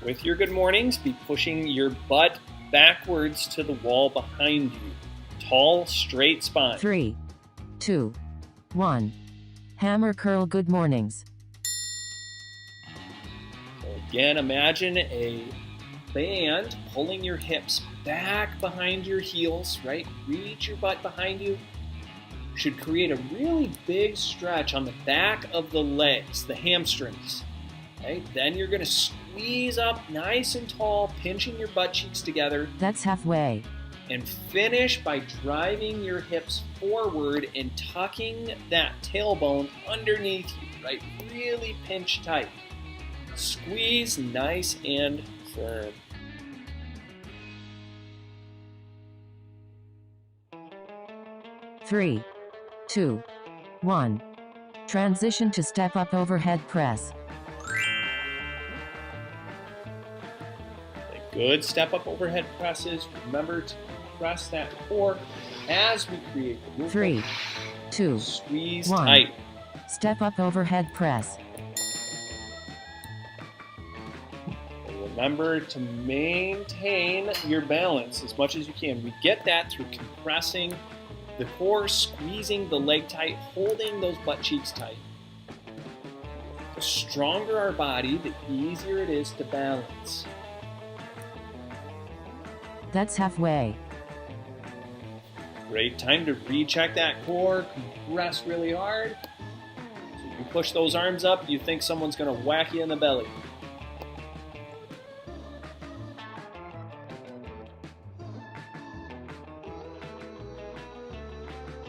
With your good mornings, be pushing your butt backwards to the wall behind you. Tall, straight spine.
3, 2, 1. Hammer curl good mornings.
So again, imagine a band pulling your hips back behind your heels, right? Reach your butt behind you. Should create a really big stretch on the back of the legs, the hamstrings. Right? Then you're going to squeeze up nice and tall, pinching your butt cheeks together.
That's halfway.
And finish by driving your hips forward and tucking that tailbone underneath you, right? Really pinch tight. Squeeze nice and firm.
Three, 2, 1. Transition to step up overhead press.
Good step up overhead presses. Remember to press that core as we create the movement.
3, 2,
Squeeze
1.
tight.
Step up overhead press.
And remember to maintain your balance as much as you can. We get that through compressing the core, squeezing the leg tight, holding those butt cheeks tight. The stronger our body, the easier it is to balance.
That's halfway.
Great time to recheck that core, compress really hard. So you push those arms up, you think someone's going to whack you in the belly.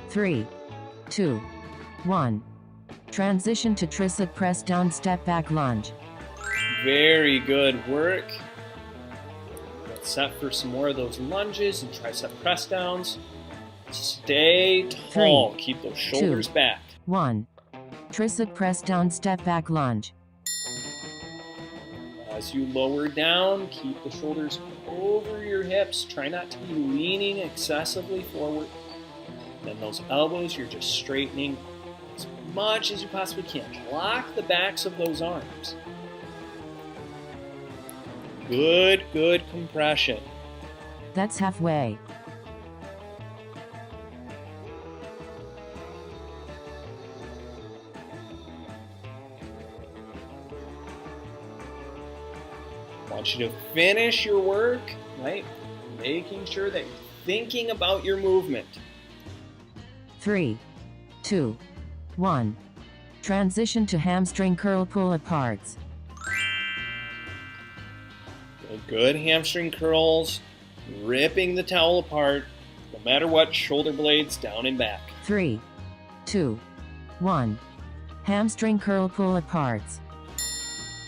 Three, 2, 1. Transition to tricep press down step back lunge.
Very good work. Let's set for some more of those lunges and tricep press downs. Stay tall.
3,
Keep those shoulders
2,
back.
1. Tricep press down step back lunge.
As you lower down, keep the shoulders over your hips. Try not to be leaning excessively forward. Then those elbows, you're just straightening as much as you possibly can. Lock the backs of those arms. Good compression.
That's halfway.
I want you to finish your work, right? Making sure that you're thinking about your movement.
3, 2, 1. Transition to hamstring curl pull aparts.
Good hamstring curls, ripping the towel apart, no matter what, shoulder blades down and back.
3, 2, 1. Hamstring curl pull aparts.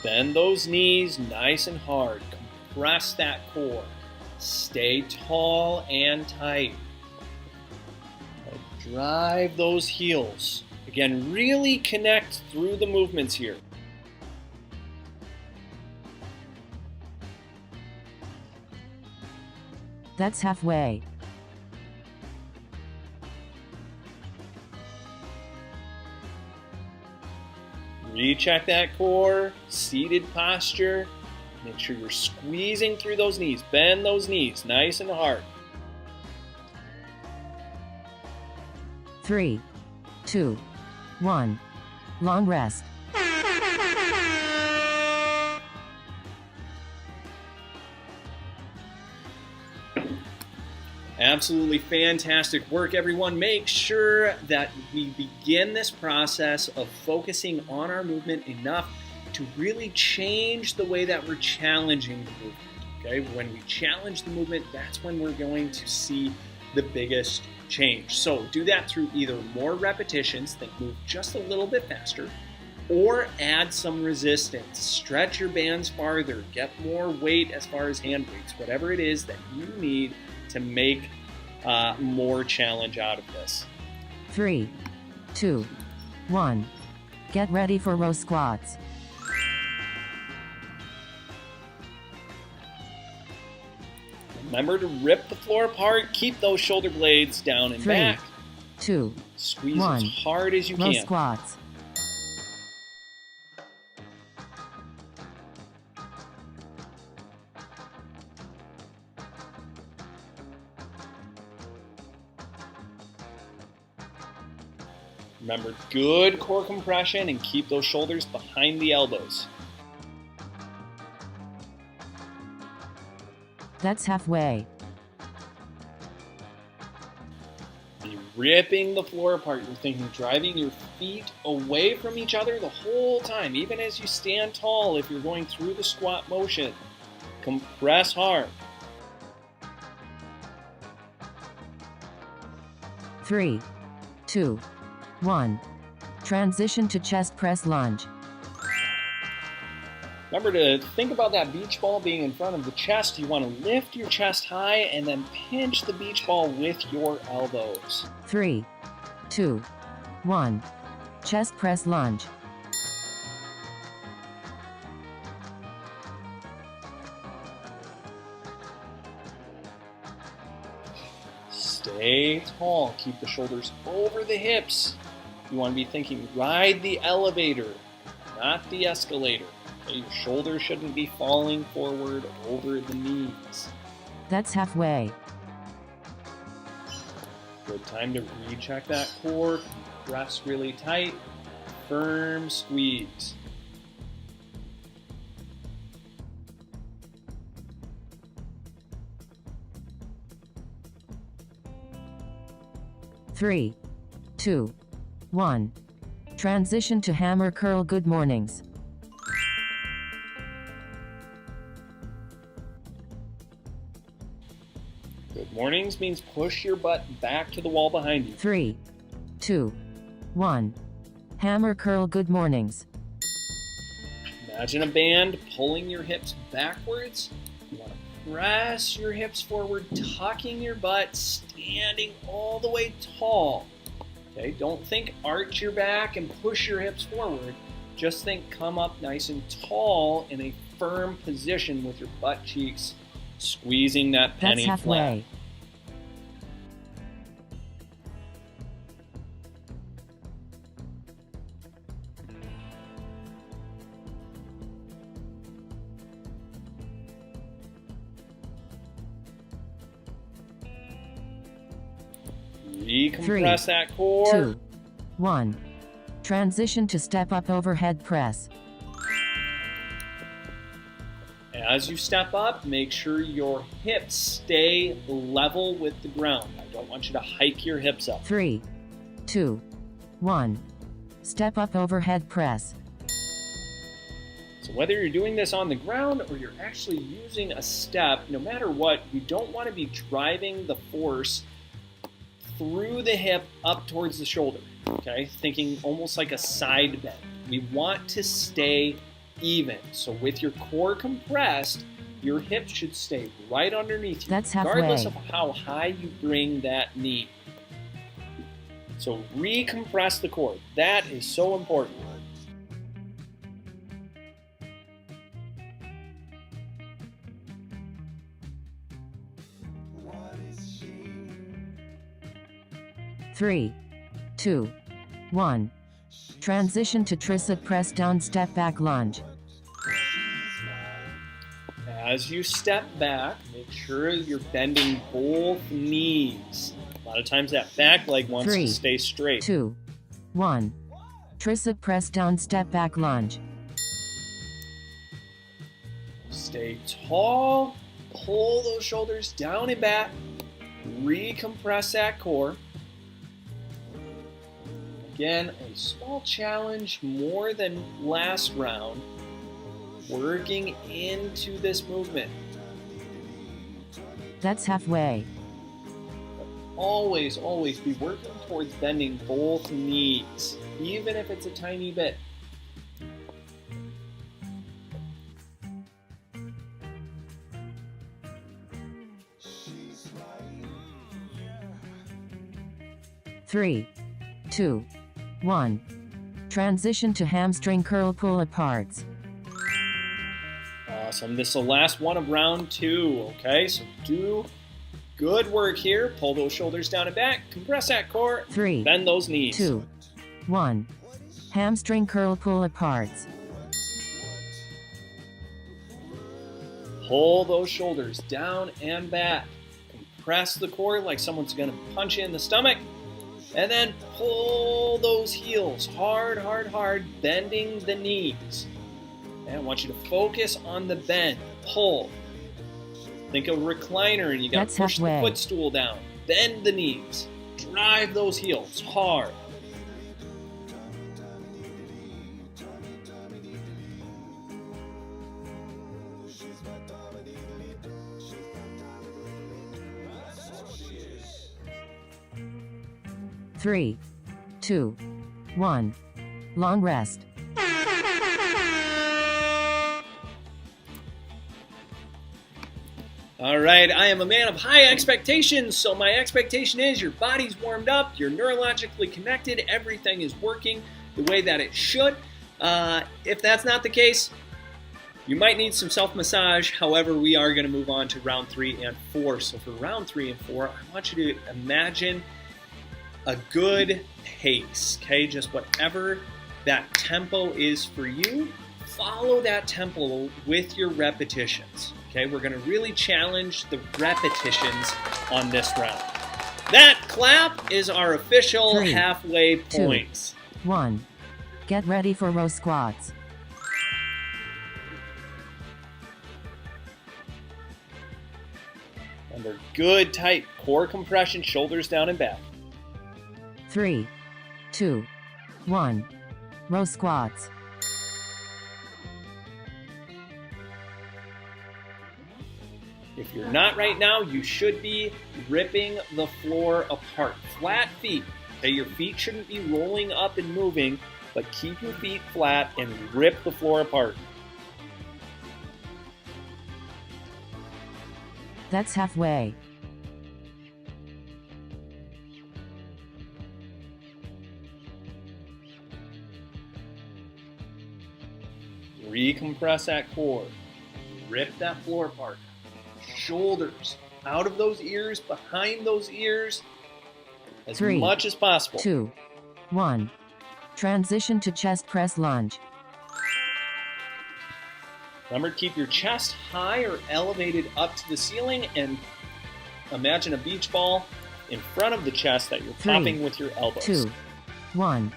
Bend those knees nice and hard. Compress that core. Stay tall and tight. Drive those heels. Again, really connect through the movements here.
That's halfway.
Recheck that core, seated posture. Make sure you're squeezing through those knees. Bend those knees nice and hard.
3, 2, 1. Long rest.
Absolutely fantastic work, everyone. Make sure that we begin this process of focusing on our movement enough to really change the way that we're challenging the movement. Okay, when we challenge the movement, that's when we're going to see the biggest change. So do that through either more repetitions, think move just a little bit faster, or add some resistance. Stretch your bands farther, get more weight as far as hand weights, whatever it is that you need to make more challenge out of this.
3, 2, 1. Get ready for row squats.
Remember to rip the floor apart, keep those shoulder blades down and
3,
back.
2,
Squeeze
1.
as hard as you
Row
can.
squats.
Remember, good core compression and keep those shoulders behind the elbows.
That's halfway.
Be ripping the floor apart. You're thinking driving your feet away from each other the whole time, even as you stand tall if you're going through the squat motion. Compress hard.
3, 2, 1. Transition to chest press lunge.
Remember to think about that beach ball being in front of the chest. You want to lift your chest high and then pinch the beach ball with your elbows.
3, 2, 1. Chest press lunge.
Stay tall. Keep the shoulders over the hips. You want to be thinking ride the elevator, not the escalator. Okay? Your shoulders shouldn't be falling forward over the knees.
That's halfway.
Good time to recheck that core. Press really tight. Firm squeeze.
Three, 2, 1. Transition to hammer curl. Good mornings.
Good mornings means push your butt back to the wall behind you.
3, 2, 1. Hammer curl. Good mornings.
Imagine a band pulling your hips backwards. You want to press your hips forward, tucking your butt, standing all the way tall. Okay, don't think arch your back and push your hips forward. Just think come up nice and tall in a firm position with your butt cheeks squeezing that penny
That's halfway.
flat. Recompress that core.
2, 1. Transition to step up overhead press.
As you step up, make sure your hips stay level with the ground. I don't want you to hike your hips up.
3, 2, 1. Step up overhead press.
So whether you're doing this on the ground or you're actually using a step, no matter what, you don't want to be driving the force through the hip up towards the shoulder, okay? Thinking almost like a side bend. We want to stay even. So with your core compressed, your hips should stay right underneath you,
That's halfway.
regardless of how high you bring that knee. So recompress the core. That is so important.
Three, 2, 1. Transition to tricep press down step back lunge.
As you step back, make sure you're bending both knees. A lot of times that back leg wants
3,
to stay straight.
2, 1. Tricep press down step back lunge.
Stay tall, pull those shoulders down and back, recompress that core. Again, a small challenge more than last round, working into this movement.
That's halfway.
Always, always be working towards bending both knees, even if it's a tiny bit.
Three, 2, 1. Transition to hamstring curl pull aparts.
Awesome. This is the last one of round 2, okay? So do good work here. Pull those shoulders down and back. Compress that core.
3,
Bend those knees.
2, 1. Hamstring curl pull aparts.
Pull those shoulders down and back. Compress the core like someone's going to punch you in the stomach. And then pull those heels hard, hard, hard, bending the knees. And I want you to focus on the bend. Pull. Think of a recliner and you got to push the footstool down. Bend the knees. Drive those heels hard.
Three, 2, 1. Long rest.
All right, I am a man of high expectations, so my expectation is your body's warmed up, you're neurologically connected, everything is working the way that it should. If that's not the case, you might need some self-massage. However, we are going to move on to round 3 and 4. So for round 3 and 4, I want you to imagine a good pace, okay? Just whatever that tempo is for you, follow that tempo with your repetitions, okay? We're gonna really challenge the repetitions on this round. That clap is our official
3,
halfway points.
2, 1. Get ready for row squats.
Remember, good tight core compression, shoulders down and back.
3, 2, 1. Row squats.
If you're not right now, you should be ripping the floor apart. Flat feet. Okay, your feet shouldn't be rolling up and moving, but keep your feet flat and rip the floor apart.
That's halfway.
Recompress that core. Rip that floor apart. Shoulders out of those ears, behind those ears, as
3,
much as possible.
2, 1. Transition to chest press lunge.
Remember, keep your chest high or elevated up to the ceiling, and imagine a beach ball in front of the chest that you're
3,
popping with your elbows.
2, 1.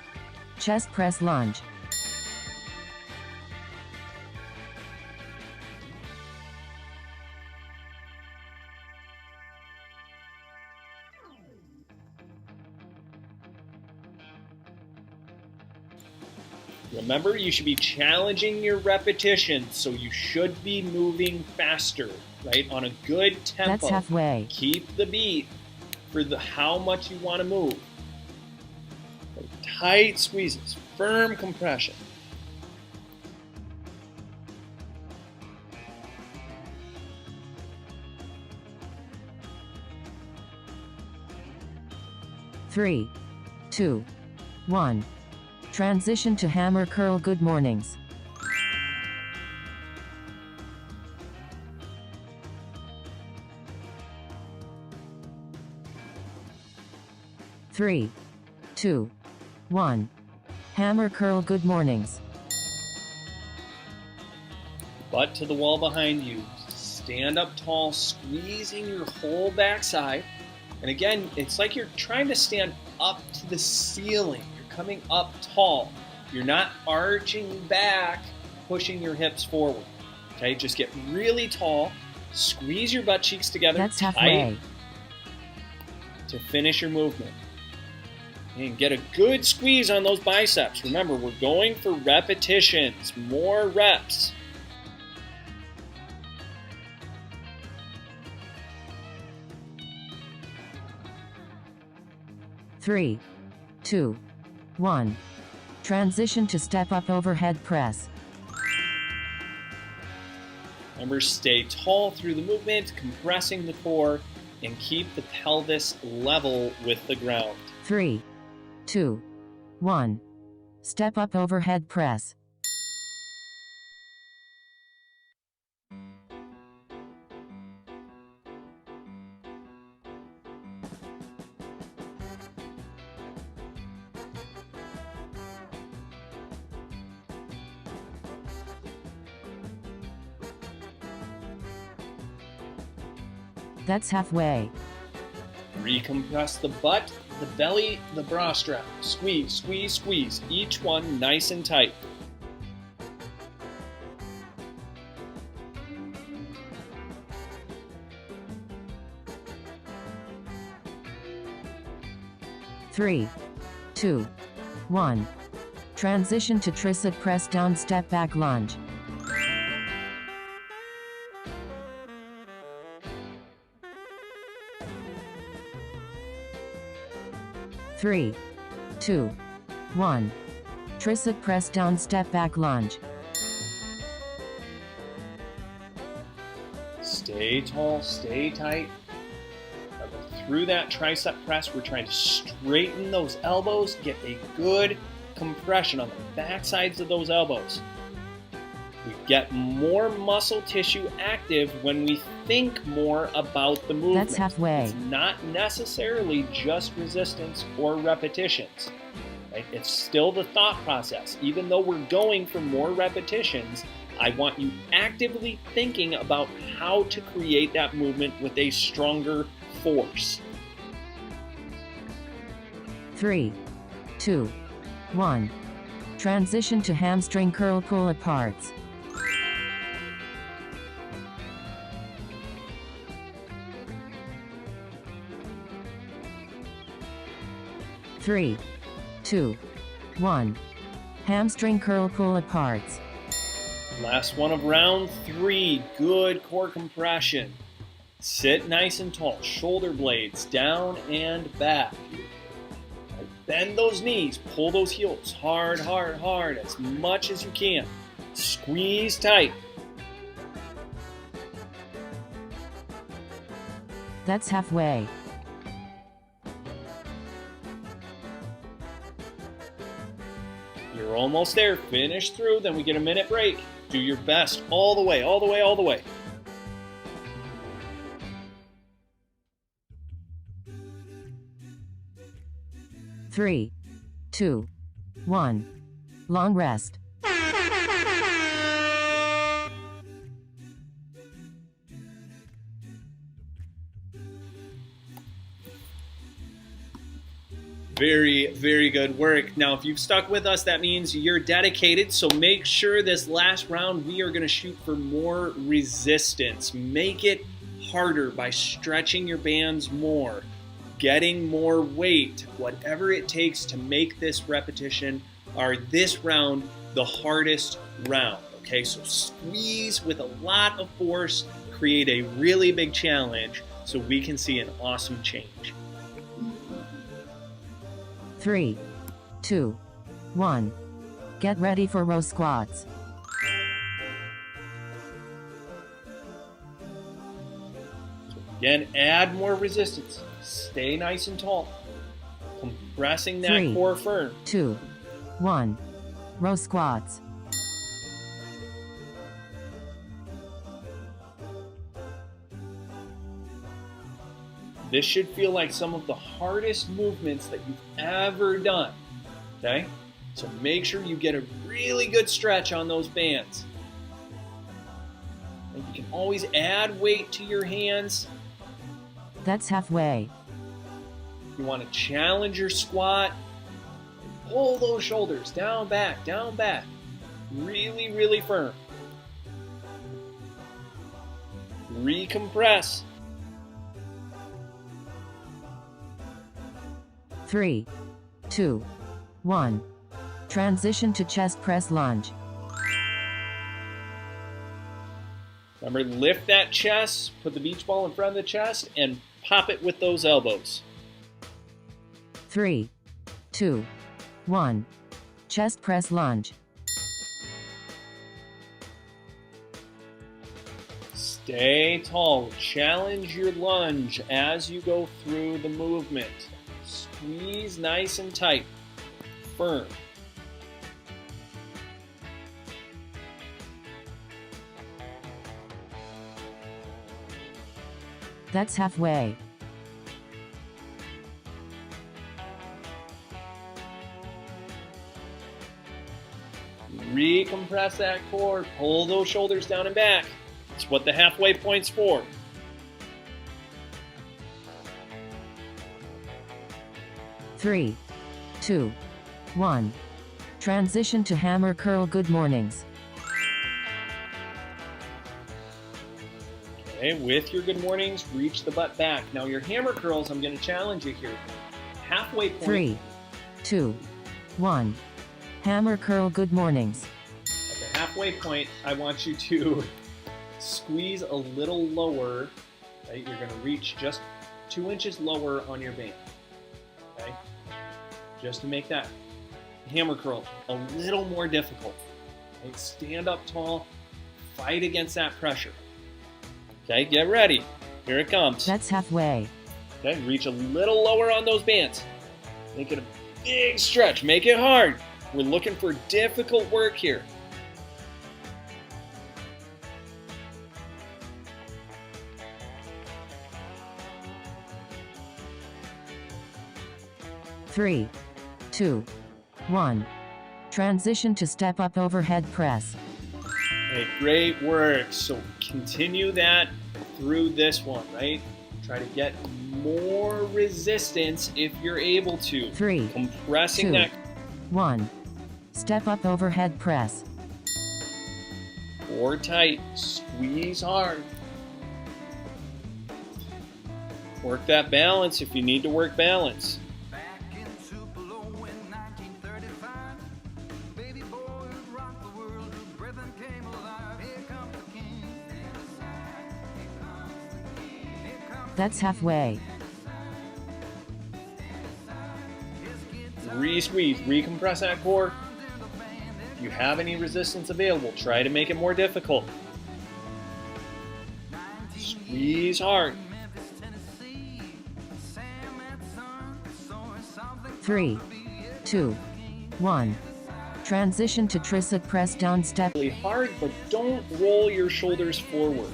Chest press lunge.
Remember, you should be challenging your repetitions, so you should be moving faster, right? On a good tempo.
That's halfway.
Keep the beat for how much you want to move. Tight squeezes, firm compression.
Three, 2, 1. Transition to hammer curl good mornings. Three, 2, 1. Hammer curl good mornings.
Butt to the wall behind you. Stand up tall, squeezing your whole backside. And again, it's like you're trying to stand up to the ceiling. You're coming up tall. You're not arching back, pushing your hips forward. Okay, just get really tall. Squeeze your butt cheeks together.
That's
tight
halfway.
to finish your movement. And get a good squeeze on those biceps. Remember, we're going for repetitions, more reps.
Three, 2, 1. Transition to step up overhead press.
Remember, stay tall through the movement, compressing the core, and keep the pelvis level with the ground.
3, 2, 1. Step up overhead press.
That's halfway.
Recompress the butt,
the belly, the bra strap. Squeeze, squeeze, squeeze. Each one nice and tight.
Three, two, one. Transition to tricep press down step back lunge. Three, two, one. Tricep press down step back lunge.
Stay tall, stay tight. Through that tricep press, we're trying to straighten those elbows, get a good compression on the back sides of those elbows. We get more muscle tissue active when we think more about the movement.
That's halfway.
It's not necessarily just resistance or repetitions. Right? It's still the thought process. Even though we're going for more repetitions, I want you actively thinking about how to create that movement with a stronger force.
3, 2, 1. Transition to hamstring curl pull aparts. Three, two, one. Hamstring curl pull aparts.
Last one of round 3. Good core compression. Sit nice and tall. Shoulder blades down and back. Bend those knees. Pull those heels hard, hard, hard as much as you can. Squeeze tight.
That's halfway.
You're almost there. Finish through, then we get a minute break. Do your best all the way, all the way, all the way.
Three, two, one. Long rest.
Very, very good work. Now, if you've stuck with us, that means you're dedicated. So make sure this last round, we are going to shoot for more resistance. Make it harder by stretching your bands more, getting more weight, whatever it takes to make this repetition or this round the hardest round. Okay, so squeeze with a lot of force, create a really big challenge so we can see an awesome change.
3, 2, 1. Get ready for row squats.
Again, add more resistance. Stay nice and tall. Compressing that
3,
core firm.
2, 1. Row squats.
This should feel like some of the hardest movements that you've ever done. Okay? So make sure you get a really good stretch on those bands. And you can always add weight to your hands.
That's halfway.
You want to challenge your squat. Pull those shoulders down, back, down, back. Really, really firm. Recompress.
3, 2, 1. Transition to chest press lunge.
Remember, lift that chest, put the beach ball in front of the chest, and pop it with those elbows.
3, 2, 1. Chest press lunge.
Stay tall. Challenge your lunge as you go through the movement. Squeeze nice and tight. Firm.
That's halfway.
Recompress that core. Pull those shoulders down and back. It's what the halfway point's for.
3, 2, 1. Transition to hammer curl good mornings.
Okay, with your good mornings, reach the butt back. Now your hammer curls, I'm going to challenge you here. Halfway point.
3, 2, 1. Hammer curl good mornings.
At the halfway point, I want you to squeeze a little lower. Right? You're going to reach just 2 inches lower on your band. Okay? Just to make that hammer curl a little more difficult. Okay? Stand up tall, fight against that pressure. Okay, get ready. Here it comes.
That's halfway.
Okay, reach a little lower on those bands. Make it a big stretch. Make it hard. We're looking for difficult work here.
Three, 2, 1. Transition to step up overhead press.
Okay, great work. So continue that through this one, right? Try to get more resistance if you're able to.
3,
Compressing
2,
that
1. Step up overhead press.
core tight. Squeeze hard. Work that balance if you need to work balance.
That's halfway.
Re-squeeze, recompress that core. If you have any resistance available, try to make it more difficult. Squeeze hard.
3, 2, 1. Transition to tricep press down step.
Really hard, but don't roll your shoulders forward.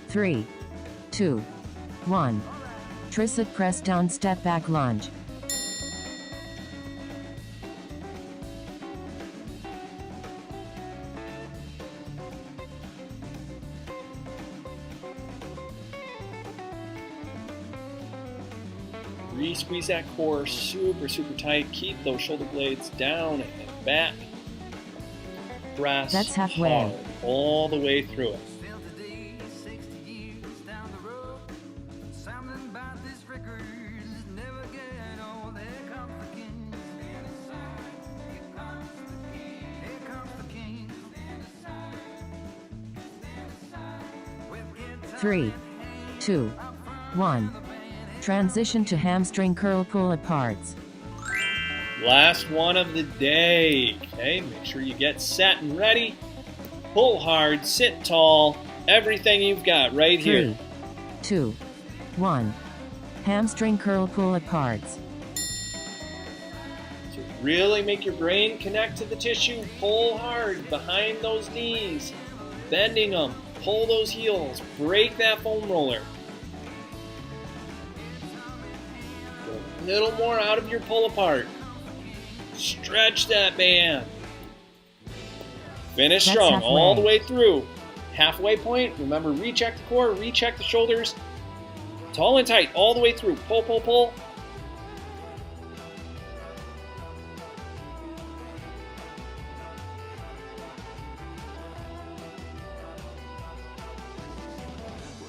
3, 2, 1. Tricep press down step back lunge.
Re-squeeze that core super, super tight. Keep those shoulder blades down and back. Press
That's halfway.
hard all the way through it.
Three, 2, 1. Transition to hamstring curl pull aparts.
Last one of the day. Okay, make sure you get set and ready. Pull hard, sit tall, everything you've got right here.
3, 2, 1. Hamstring curl pull aparts.
So really make your brain connect to the tissue. Pull hard behind those knees, bending them. Pull those heels. Break that foam roller. Get a little more out of your pull apart. Stretch that band. Finish
That's
strong
halfway.
all the way through. Halfway point. Remember, recheck the core, recheck the shoulders. Tall and tight all the way through. Pull, pull, pull.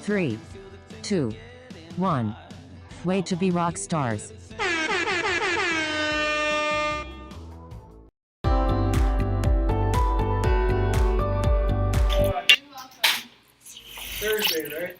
Three, 2, 1. Way to be rock stars.
Thursday, right?